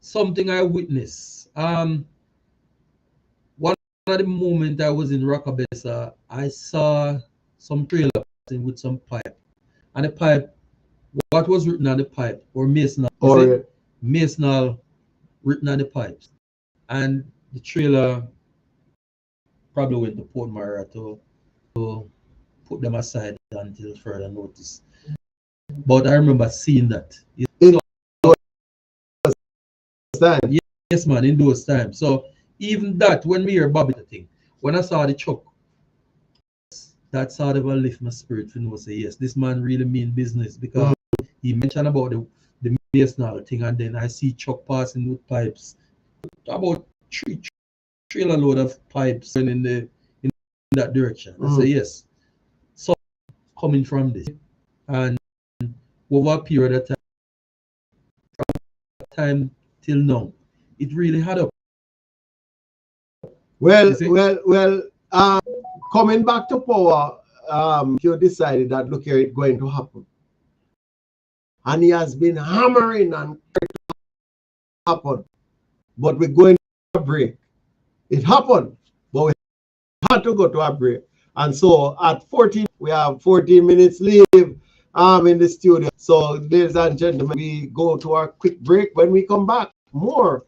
something I witnessed, one of the moment I was in Rockabessa, I saw some trailer with some pipe. And the pipe, what was written on the pipe, or Masonal, Masonal written on the pipes. And the trailer probably went to Port Mara to put them aside until further notice. But I remember seeing that. Yes, man, in those times. So even that, when we hear Bobby thing, when I saw the truck, that sort of lift my spirit to know, say, yes, this man really mean business, because he mentioned about the Masonal thing, and then I see truck passing with pipes, about three trailer load of pipes in that direction. I say, yes, so coming from this, and over a period of time, from that time till now, it really had up. Well, coming back to power, you decided that, look here, it's going to happen. And he has been hammering and trying to happen. But we're going to a break. It happened, but we had to go to a break. And so at 14, we have 14 minutes leave in the studio. So ladies and gentlemen, we go to our quick break. When we come back, more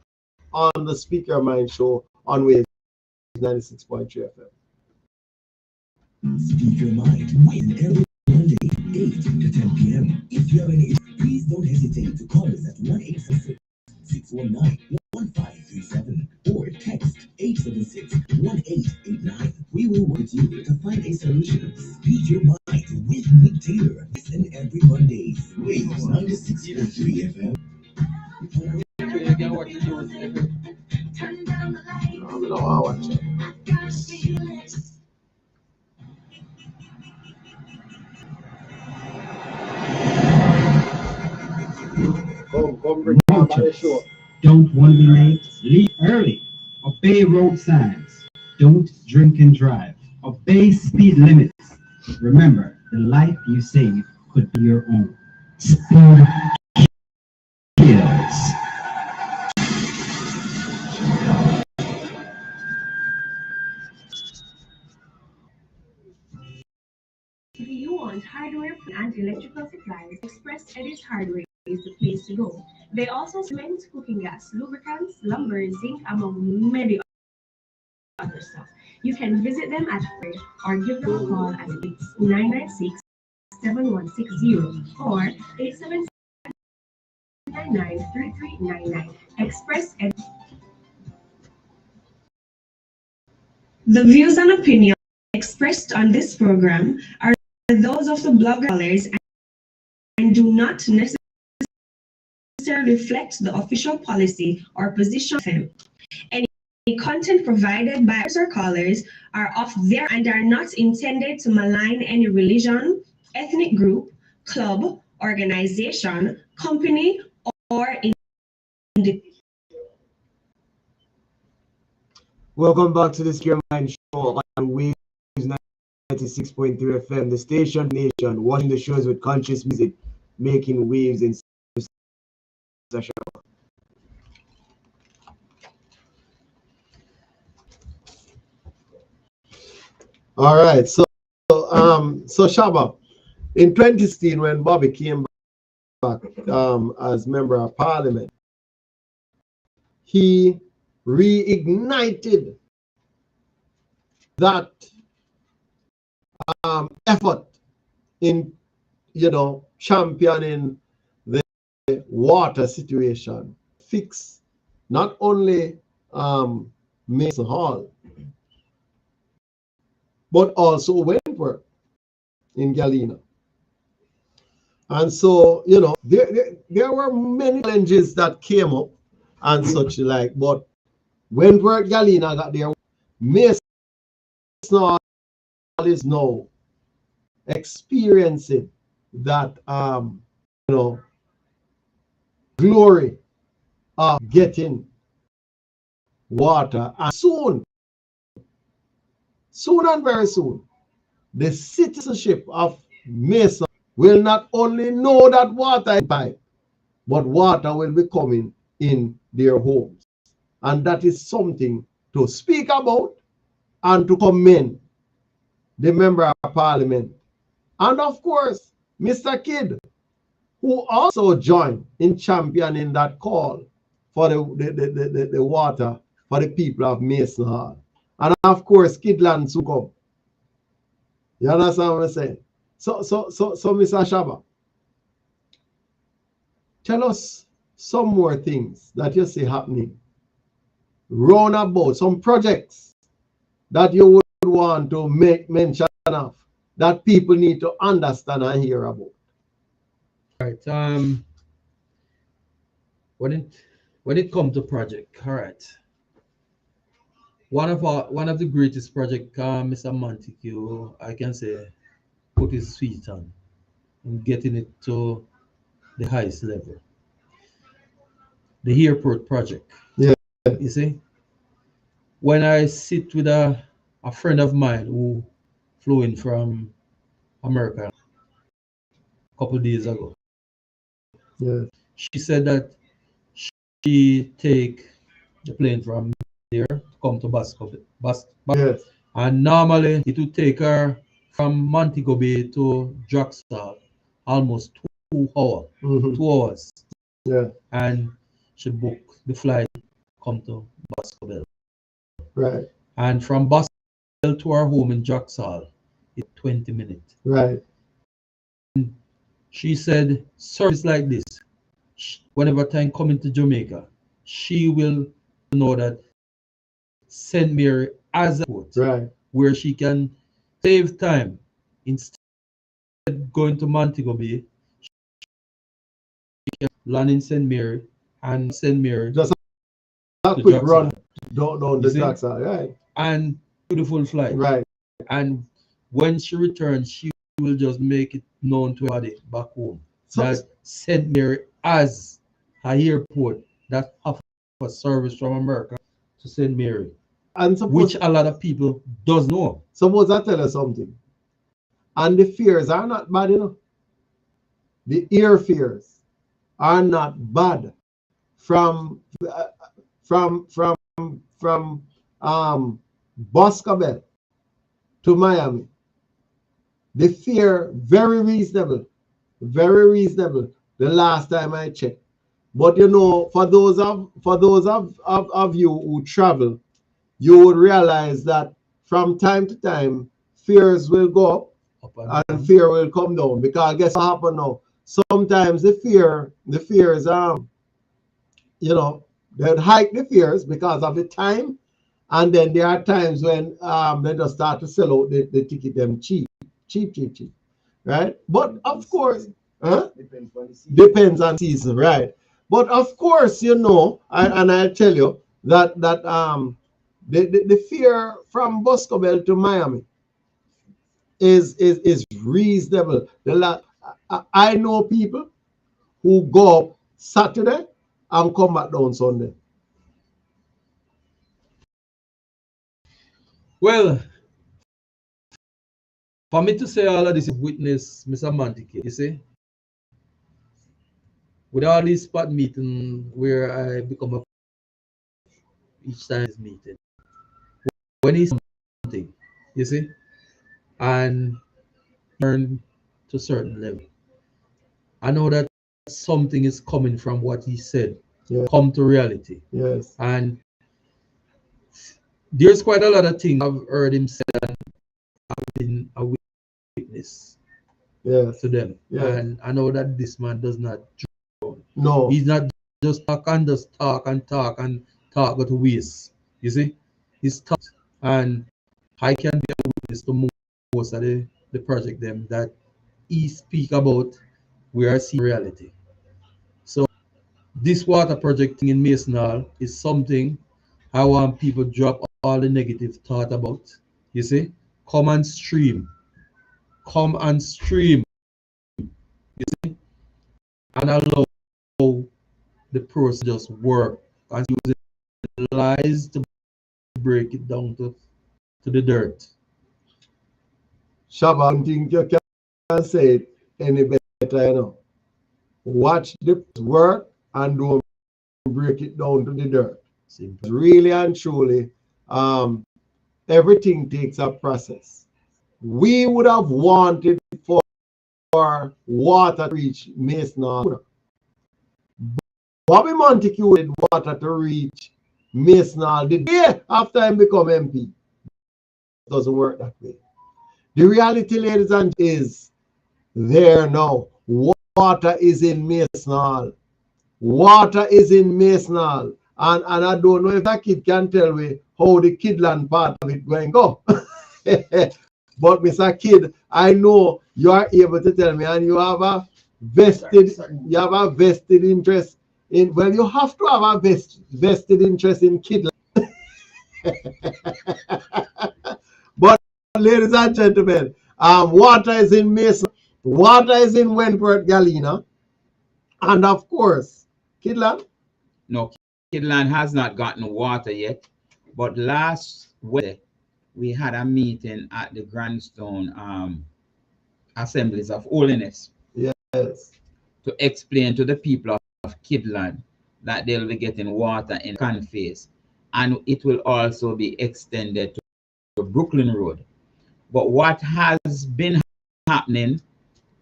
on the Speak Your Mind show on Waves 96.3 FM. Speak Your Mind with every Monday, 8 to 10 p.m. If you have any issues, please don't hesitate to call us at 1-866-619-1537 or text 876-1889. We will work with you to find a solution. Speak Your Mind with Nick Taylor. Listen every Monday. Waves 96.3 FM. Don't want to be late? Leave early. Obey road signs. Don't drink and drive. Obey speed limits. Remember, the life you save could be your own. Speed kills. If you want hardware and electrical supplies, Express Edit Hardware is the place to go. They also cement, cooking gas, lubricants, lumber, zinc, among many other stuff. You can visit them at or give them a call at 996 7160 or 877-993399. Express Ed. The views and opinions expressed on this program are those of the bloggers and do not necessarily reflect the official policy or position of them. Any content provided by us or callers are of their and are not intended to malign any religion, ethnic group, club, organization, company, or individual. Welcome back to the Secure Mind Show on Waves 96.3 FM, the station nation, watching the shows with conscious music, making waves in session. All right, so Shaba, in 2016 when Bobby came back as member of parliament, he reignited that effort in championing the water situation, fix not only Mason Hall but also Wentworth in Galena. And so, there were many challenges that came up and such like, but Wentworth, Galena got their Mason Hall is now experiencing that, glory of getting water. And soon and very soon, the citizenship of Mason will not only know that water is pipe, but water will be coming in their homes. And that is something to speak about and to commend the member of parliament. And of course, Mr. Kidd, who also joined in championing that call for the water for the people of Mason Hall. And of course, Kidland Sukom. You understand what I'm saying? So Mr. Shaba, tell us some more things that you see happening round about, some projects that you would want to make mention of that people need to understand and hear about. All right. When it comes to project, all right. One of the greatest project, Mr. Montague, I can say, put his feet on and getting it to the highest level. The airport project. Yeah. You see, when I sit with a friend of mine who flew in from America a couple of days ago, yeah, she said that she take the plane from there to come to Basco. yes. And normally it would take her from Montego Bay to Jackson almost 2 hours. Mm-hmm. 2 hours. Yeah. And she booked the flight come to Basco. Right. And from Basco to her home in Jackson, it's 20 minutes. Right. And she said service like this, whenever time coming to Jamaica, she will know that St. Mary as a port, right, where she can save time instead of going to Montego Bay. She can land in St. Mary and St. Mary just a quick run down the Jackson, right? And beautiful flight, right? And when she returns, she will just make it known to everybody back home that St. Mary as a airport that offers service from America to St. Mary. And which a lot of people does know. Suppose I tell you something. And the fears are not bad enough. The air fears are not bad from Boscobel to Miami. The fear very reasonable. Very reasonable. The last time I checked. But for those of you who travel, you would realize that from time to time, fares will go up and fear will come down. Because guess what happen now? Sometimes the fears, you know, they hike the fears because of the time, and then there are times when they just start to sell out the ticket them cheap, right? But of course, depends on season, right? But of course, you know, and I'll tell you that the fear from Boscobel to Miami is reasonable. I know people who go up Saturday and come back down Sunday. Well, for me to say all of this is witness Mr. Monticate, you see, with all these spot meeting where I become a each time is meeting. When he's something, you see, and learn to a certain level. I know that something is coming from what he said, come to reality. Yes. And there's quite a lot of things I've heard him say and I've been a witness to them. And I know that this man does not joke. No. He's not just talk and talk go to waste. You see? He's talk, and I can be a witness to most of the project them that he speak about where I see reality. So this water project thing in Mason Hall is something I want people drop all the negative thought about. You see? Come and stream. You see? And allow the process just work and using lies to break it down to the dirt. Shabba, I don't think you can say it any better, you know. Watch the work and don't break it down to the dirt. Simple. Really and truly, everything takes a process. We would have wanted for water to reach Mason Hall. Bobby Montague wanted water to reach Mason Hall the day after he become MP. It doesn't work that way. The reality, ladies and gentlemen, is there now. Water is in Mason Hall. Water is in Mason Hall. And I don't know if that kid can tell me how the Kidland part of it going go. But Mr. Kid, I know you are able to tell me, and you have a vested interest in, well, you have to have a vested interest in Kidland. But ladies and gentlemen, water is in Mason, water is in Wentworth Galena, and of course, Kidland. No, Kidland has not gotten water yet, but last Wednesday we had a meeting at the Grandstone Assemblies of Holiness. Yes. To explain to the people of Kidland that they'll be getting water in Canface, and it will also be extended to Brooklyn Road. But what has been happening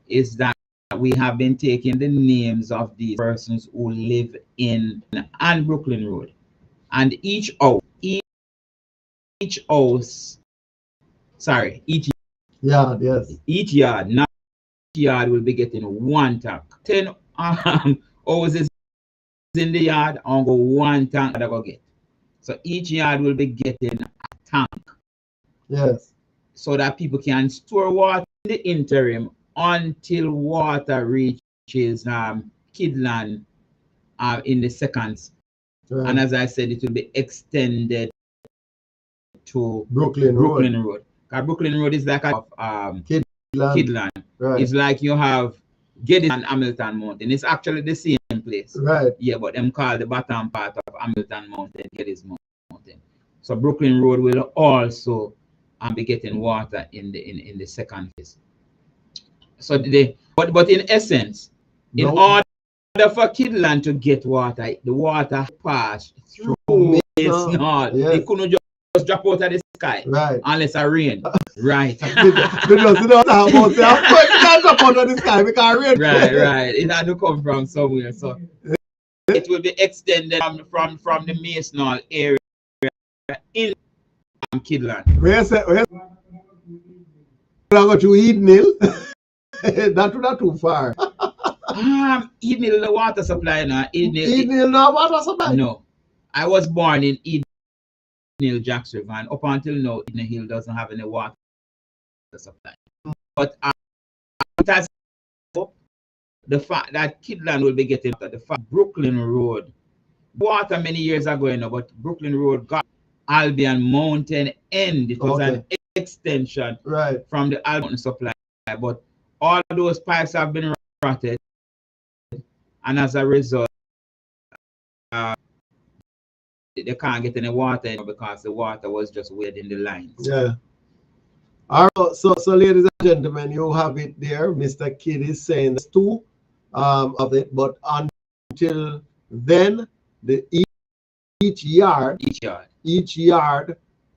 is that we have been taking the names of these persons who live in and Brooklyn Road, and each yard, not each yard will be getting one tank. 10 houses in the yard, I'll go one tank that I go get. So each yard will be getting a tank. Yes. So that people can store water in the interim until water reaches Kidland in the seconds. Right. And as I said, it will be extended to Brooklyn Road. Brooklyn Road is like a Kidland. Right. It's like you have Geddes and Hamilton Mountain. It's actually the same place. Right. Yeah, but them call the bottom part of Hamilton Mountain Geddes Mountain. So Brooklyn Road will also be getting water in the second phase. So but in essence, in order for Kidland to get water, the water passed through Mason Hall. It couldn't just drop out of the sky, right? Unless it rain, right? Because you don't have about it can't drop out of the sky because rain. Right. It had to come from somewhere, so it will be extended from the Mason Hall area in Kidland. go to Eden Hill. That would not too far. Eden Hill, the water supply now. Eden Hill, no water supply. No. I was born in Eden Hill, Jacks River, and up until now, Eden Hill doesn't have any water supply. But it has the fact that Kidland will be getting the fact Brooklyn Road water many years ago, you know, but Brooklyn Road got Albion Mountain End. It was an extension from the Albion supply, but all those pipes have been rotted, and as a result, they can't get any water anymore because the water was just weighed in the lines. Yeah. All right. So ladies and gentlemen, you have it there. Mr. Kidd is saying there's two of it, but until then, each yard,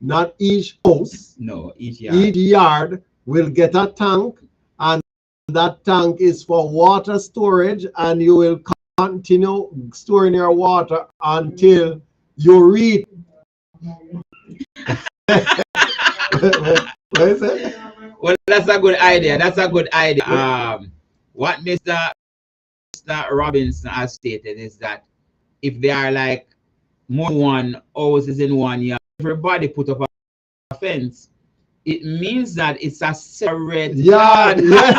not each house. No, each yard. Each yard will get a tank, and that tank is for water storage, and you will continue storing your water until you reach. What is it? Well, that's a good idea. That's a good idea. What Mr. Robinson has stated is that if there are like more than one houses in one yard, everybody put up a fence. It means that it's a separate yard. Yes.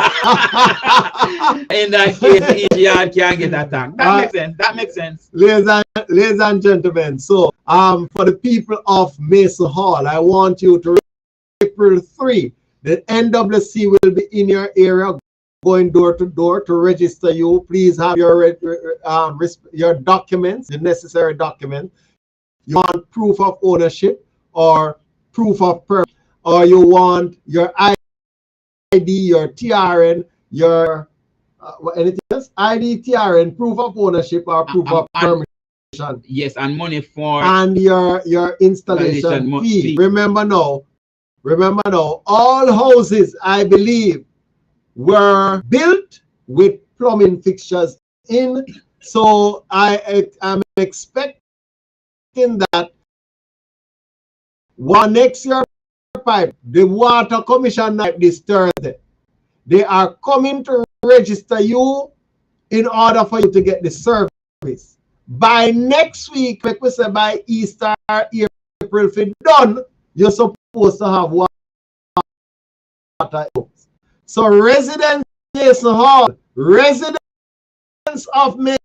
In that case, each yard can get a tank. That makes sense. That makes sense. Ladies and gentlemen, so for the people of Mason Hall, I want you to April 3, the NWC will be in your area, going door to door to register you. Please have your documents, the necessary documents. You want proof of ownership or proof of permit, or you want your ID, your TRN, your anything else? ID, TRN, proof of ownership or proof of permission. Yes, and money for and your installation fee. Remember now, all houses, I believe, were built with plumbing fixtures in. So I am expecting that one next year pipe, the Water Commission this Thursday, they are coming to register you in order for you to get the service. By next week, like we say, by Easter, April, if it's done, you're supposed to have water. So residents Mason Hall, residents of Mason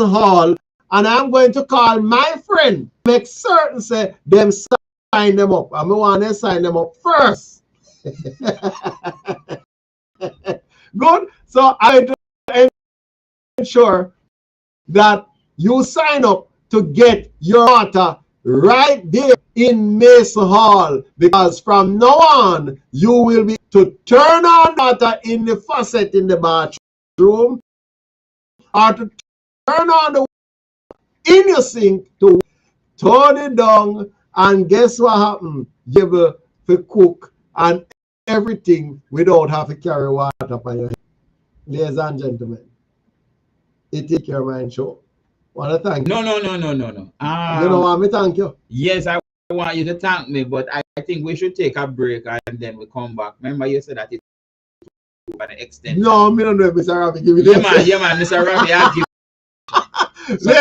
Hall, and I'm going to call my friend, make certain say them sign them up. I want to sign them up first. Good. So I ensure that you sign up to get your water right there in Mason Hall, because from now on you will be to turn on water in the faucet in the bathroom, or to turn on the water in your sink, to turn it down, and guess what happened? You able to cook and everything without having to carry water on your head. Ladies and gentlemen, it is your mind show. Want to thank you? No. You don't want me to thank you? Yes, I want you to thank me, but I think we should take a break and then we come back. Remember you said that it's by the extent. No, me don't know if Mr. Rafi give me this. Yeah, man, Mr. Rafi, I'll give so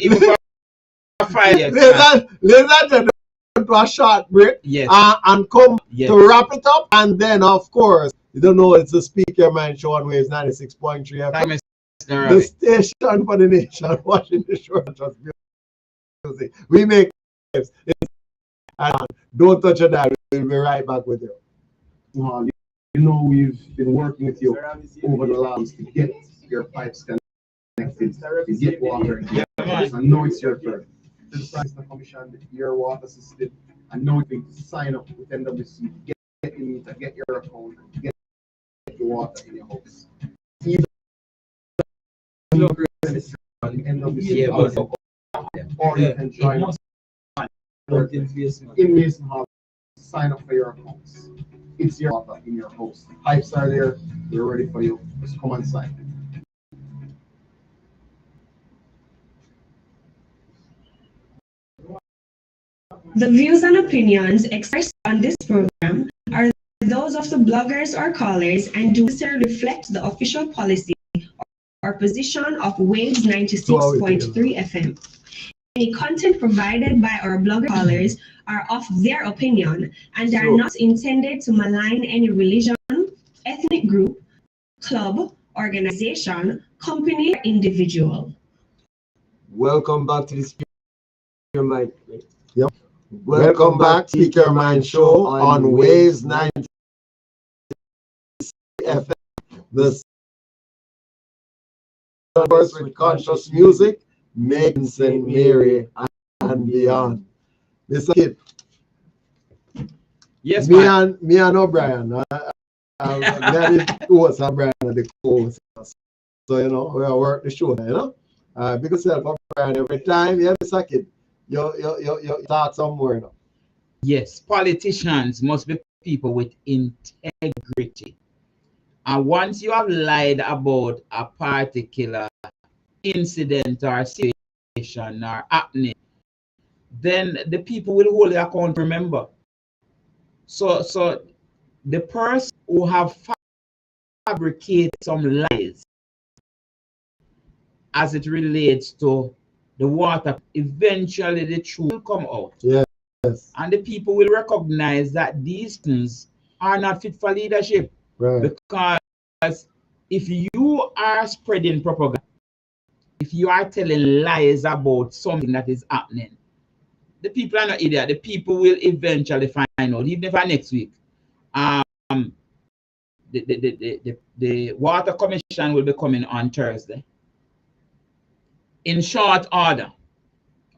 even for 5 years. Ladies and gentlemen, to a short break, yes. And come to wrap it up, and then of course, you don't know, it's a Speak Your Mind show on Waves 96.3 FM. The station for the nation, watching the show. Just music. We make waves. And don't touch your dial. We'll be right back with you. You know, we've been working with you over the last to get your pipes connected, to get water. I know it's your turn. To the commission, your water system. I know you can sign up with NWC, get your meter, get your account, get your water in your house. Or you can join us in Mason Hall. Sign up for your accounts. It's your water in your house. Pipes are there. We're ready for you. Just come and sign. The views and opinions expressed on this program are those of the bloggers or callers and do necessarily reflect the official policy or position of Waves 96.3 FM. Any content provided by our blogger callers are of their opinion and are not intended to malign any religion, ethnic group, club, organization, company, or individual. Welcome back to the Speak Your Mind. Yep. Welcome back to Speak Your Mind show on Waves 96 FM. The first with conscious music, making St. Mary and beyond. Mr. Kid. Yes, me and O'Brien. Was O'Brien at the co-host. So you know, we are work the show, you know. Because O'Brien every time you have a Kid, you start somewhere, you know. Yes, politicians must be people with integrity. And once you have lied about a particular incident or situation or happening, then the people will hold you account. Remember, so the person who have fabricated some lies as it relates to the water, eventually the truth will come out. Yes. And the people will recognize that these things are not fit for leadership. Right. Because if you are spreading propaganda, if you are telling lies about something that is happening, the people are not idiots. The people will eventually find out, even if next week. The Water Commission will be coming on Thursday. In short order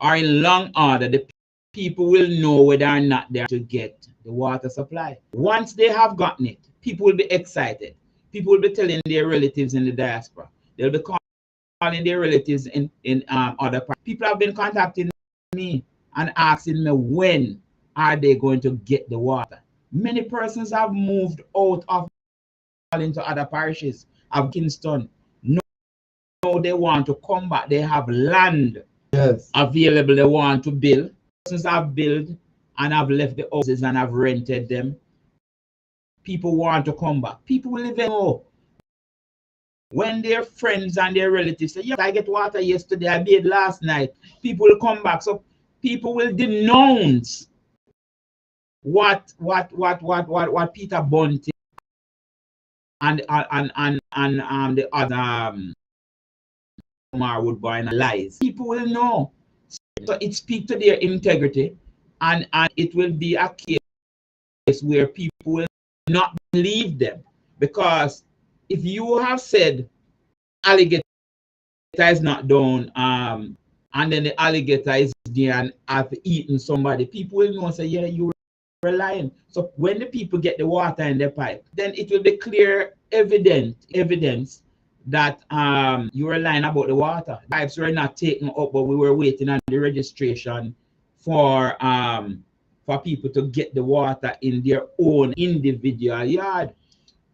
or in long order, the people will know whether or not they're to get the water supply. Once they have gotten it, people will be excited. People will be telling their relatives in the diaspora. They'll be calling their relatives in other parts. People have been contacting me and asking me when are they going to get the water. Many persons have moved out of into other parishes of Kingston. No, they want to come back. They have land available. They want to build. Persons have built and have left the houses and have rented them. People want to come back. People will even know when their friends and their relatives say, yes, I get water yesterday, I bathed last night. People will come back. So people will denounce what Peter Bunting and the other Omar Woodbine lies. People will know. So it speaks to their integrity, and it will be a case where people will not believe them. Because if you have said alligator is not down, and then the alligator is there and have eaten somebody, people will know and say, yeah, you were lying. So when the people get the water in their pipe, then it will be clear evidence that you were lying about the water. Pipes were not taken up, but we were waiting on the registration for people to get the water in their own individual yard.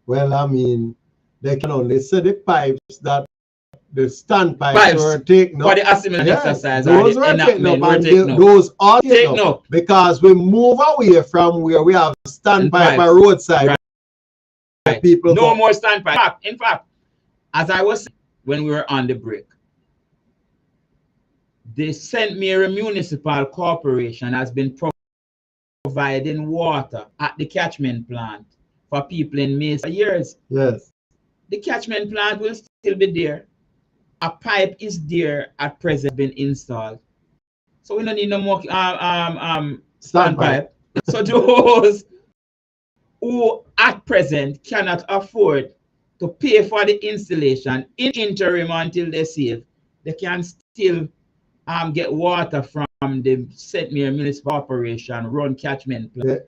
Well, I mean, they can only say the pipes that the standpipes were taken up. For the assembly exercise, those were taken up, and those are taken up because we move away from where we have standpipe or roadside. Right. People no more standpipe. In fact, as I was saying when we were on the break, the St. Mary Municipal Corporation has been providing water at the catchment plant for people in Mesa for years. Yes. The catchment plant will still be there. A pipe is there at present been installed. So we don't need no more standpipe. So those who at present cannot afford to pay for the installation in interim until they save, they can still get water from the St. Mary Municipal Corporation run catchment plant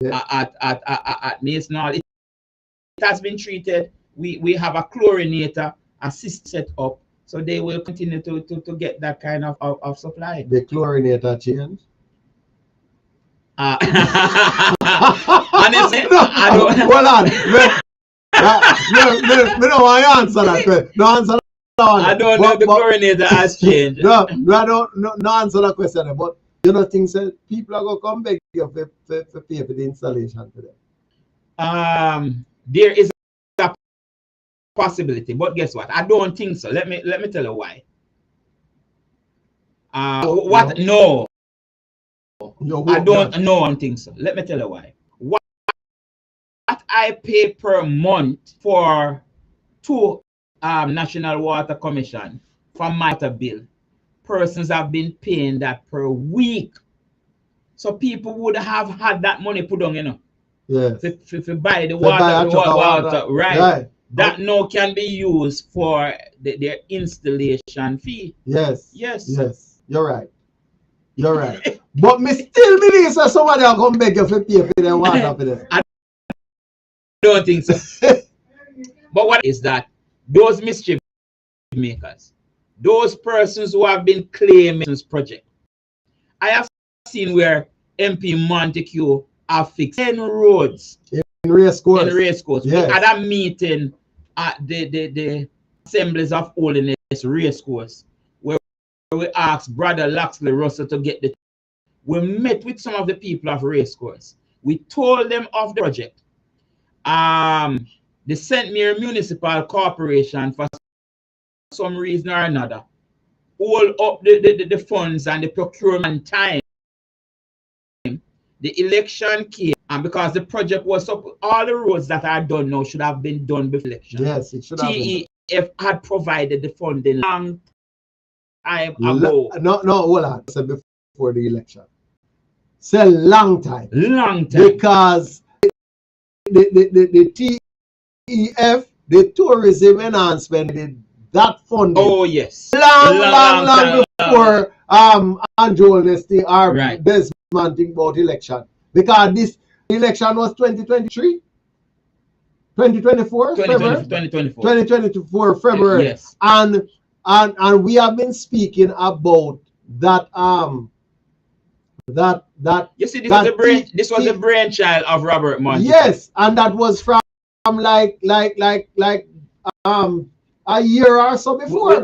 at Mason Hall. It has been treated. We have a chlorinator, a system set up, so they will continue to get that kind of supply. The chlorinator change? Honestly, I don't. Hold on. Me don't want to answer that question. No answer that one. I don't know the chlorinator has changed. No, I don't no answer that question. But you know, things people are gonna come back here for pay for the installation today. there is a possibility, but guess what? I don't think so. Let me tell you why. What? No. I don't think so. Let me tell you why. What I pay per month for two National Water Commission for my water bill, persons have been paying that per week. So people would have had that money put on, you know. Yes. If you buy the water, right? That now can be used for their installation fee. Yes. Yes. Yes. You're right. You're right. But me still believe so somebody will come beg you for pay for them water for them. I don't think so. But what is that? Those mischief makers, those persons who have been claiming this project. I have seen where MP Montague have fixed 10 roads in race course. Yes. We had a meeting at the Assemblies of Holiness race course where we asked Brother Loxley Russell to get the. We met with some of the people of race course. We told them of the project. The St. Mary Municipal Corporation, for some reason or another, hold up the funds and the procurement time. The election came, and because the project was up, all the roads that are done now should have been done before election. Yes, it should have been. TEF had provided the funding long time ago. No, hold on. I said before the election. It's a long time. Long time. Because the TEF, the tourism enhancement, that funding. Oh yes. Long before Andrew Honesty or Desmond think about election. Because this election was 2023. 2024 February. 2024 February. Yes. And we have been speaking about that you see, this was the brainchild of Robert Montague. Yes, and that was from like a year or so before.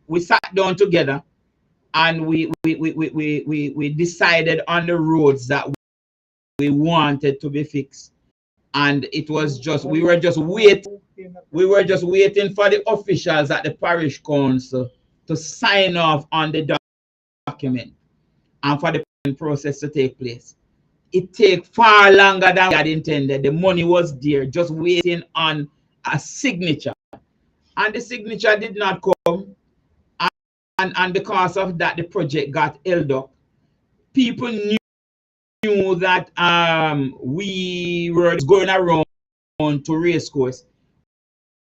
We sat down together and we decided on the roads that we wanted to be fixed. And it was just we were just waiting for the officials at the parish council to sign off on the document and for the process to take place. It took far longer than we had intended. The money was there, just waiting on a signature. And the signature did not come. And because of that, the project got held up. People knew that we were going around to race course,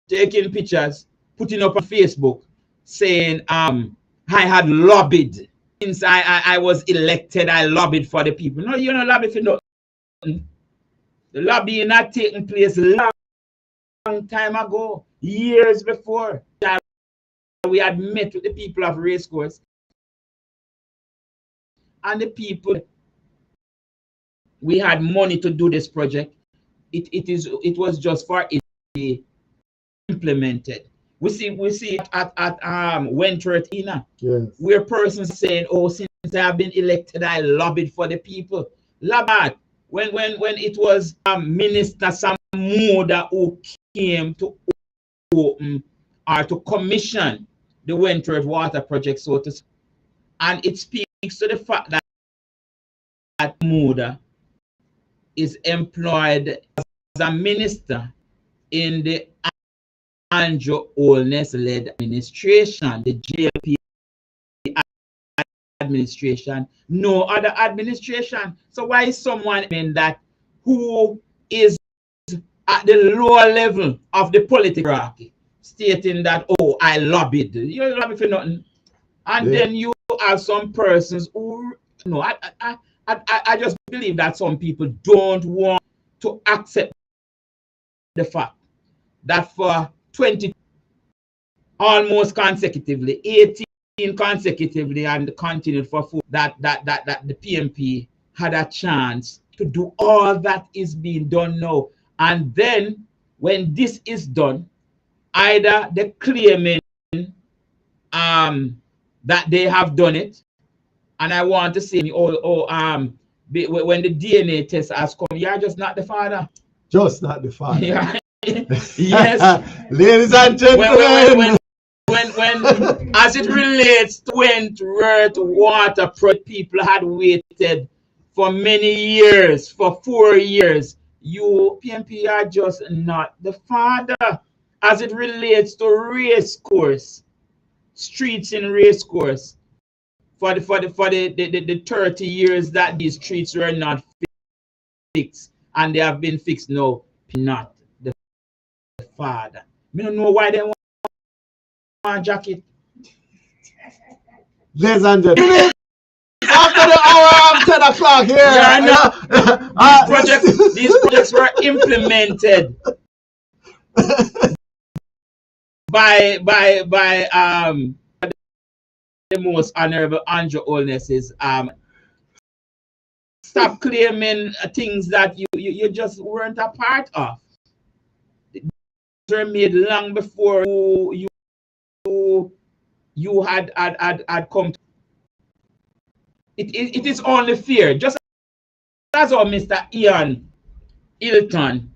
taking pictures, putting up on Facebook, saying I had lobbied. Since I was elected, I lobbied for the people. No, you don't lobby for nothing. The lobbying had taken place long time ago, years before. We had met with the people of Racecourse. And the people, we had money to do this project. It was just for it to be implemented. We see at Wentworth Ina, where persons saying, "Oh, since I have been elected, I lobbied for the people." Labat, when it was Minister Samuda who came to open or to commission the Wentworth Water Project, so to speak, and it speaks to the fact that Muda is employed as a minister in the Andrew Holness-led administration, the JLP administration, no other administration. So why is someone in that who is at the lower level of the political hierarchy stating that, oh, I lobbied? You don't lobby for nothing. And then you have some persons who, no, I just believe that some people don't want to accept the fact that for 20 almost consecutively, 18 consecutively, and continued for 4, that the PMP had a chance to do all that is being done now. And then when this is done, either they're claiming that they have done it, and I want to say, when the DNA test has come, you're just not the father. Just not the father. Yeah. Yes. Ladies and gentlemen. When as it relates to Wentworth Water Project, people had waited for many years, for 4 years. You PMP are just not the father. As it relates to race course, streets in race course, for the 30 years that these streets were not fixed, and they have been fixed now, not the father. I don't know why they want jacket. Ladies and gentlemen, after the hour of 10 o'clock here, these projects were implemented by the most honorable Andrew Holness's stop claiming things that you just weren't a part of. These were made long before you had come to. It is only fair, just as how Mr. Ian Hilton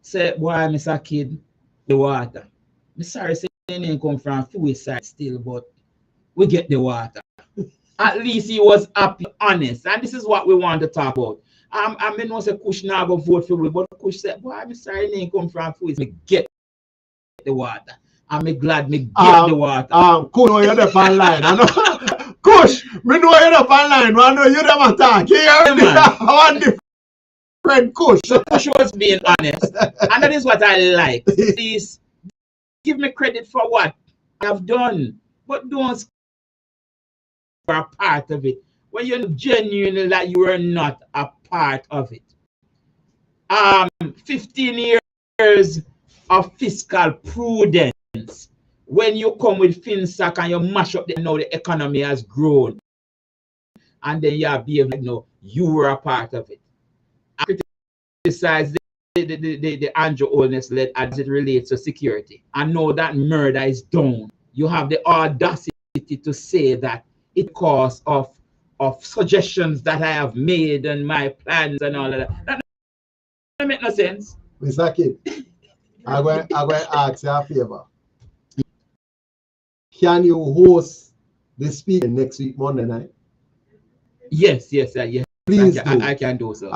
say, boy, Mr. Kid, the water. I'm sorry, say didn't come from suicide still, but we get the water. At least he was happy, honest, and this is what we want to talk about. I mean, no say Kush now go vote for me, but Kush said, boy, I'm sorry, didn't come from suicide. Me get the water. I'm glad me get the water. Kush, you're the fan line. I know. Kush, we know you're the fan line. I know you're the attack. Here, friend Kush. Kush was being honest, and that is what I like. Please give me credit for what I've done, but don't for a part of it when you're genuinely that you are not a part of it. 15 years of fiscal prudence. When you come with FinSac and you mash up now the economy has grown, and then you are being like, no, you were a part of it. I criticize the Andrew Holness led as it relates to security. I know that murder is down. You have the audacity to say that it cause of suggestions that I have made and my plans and all of that. That doesn't make no sense. Mr. Kid, I'm going to ask you a favor. Can you host the speaker next week, Monday night? Yes. Please I can do so.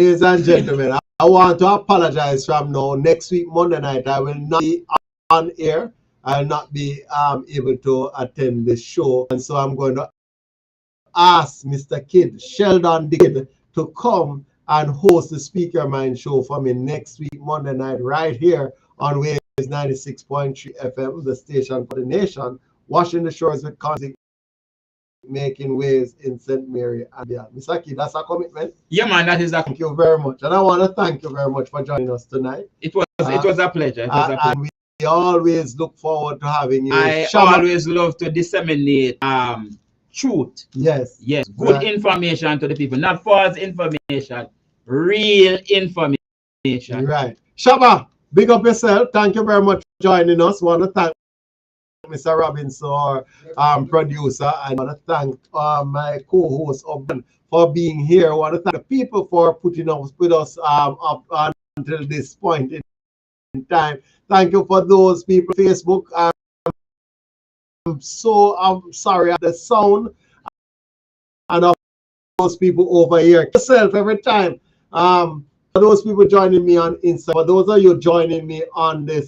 Ladies and gentlemen, I want to apologize from now. Next week, Monday night, I will not be on air. I will not be able to attend the show. And so I'm going to ask Mr. Kid, Sheldon the Kid, to come and host the Speaker Mind show for me next week, Monday night, right here on Waves 96.3 FM, the station for the nation, washing the shores with Conzi, making waves in St. Mary and beyond. Mr. Kid, that's a commitment. Yeah, man, that is a. Thank you very much. And I want to thank you very much for joining us tonight. It was a pleasure. And we always look forward to having you. I always love to disseminate truth. Yes. Good right. Information to the people, not false information, real information. Right. Shabba, big up yourself. Thank you very much for joining us. Want to thank Mr. Robinson, our producer, and want to thank my co-host for being here. Want to thank the people for putting up with us up until this point in time. Thank you for those people on Facebook. I'm sorry at the sound, and of those people over here. Yourself every time. For those people joining me on Instagram, for those of you joining me on the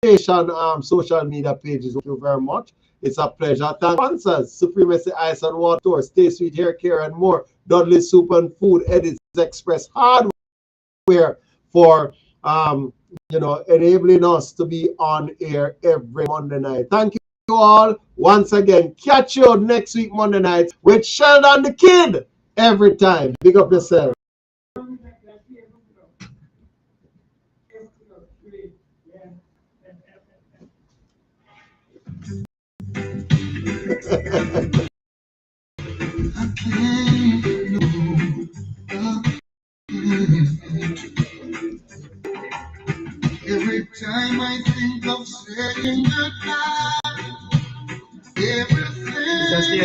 station social media pages, thank you very much. It's a pleasure. Thank sponsors: Supremacy Ice and Water, Stay Sweet Hair Care and more, Dudley Soup and Food, Edits Express Hardware for enabling us to be on air every Monday night. Thank you all once again. Catch you next week Monday night with Sheldon the Kid every time. Big up yourself. Every time I think of saying that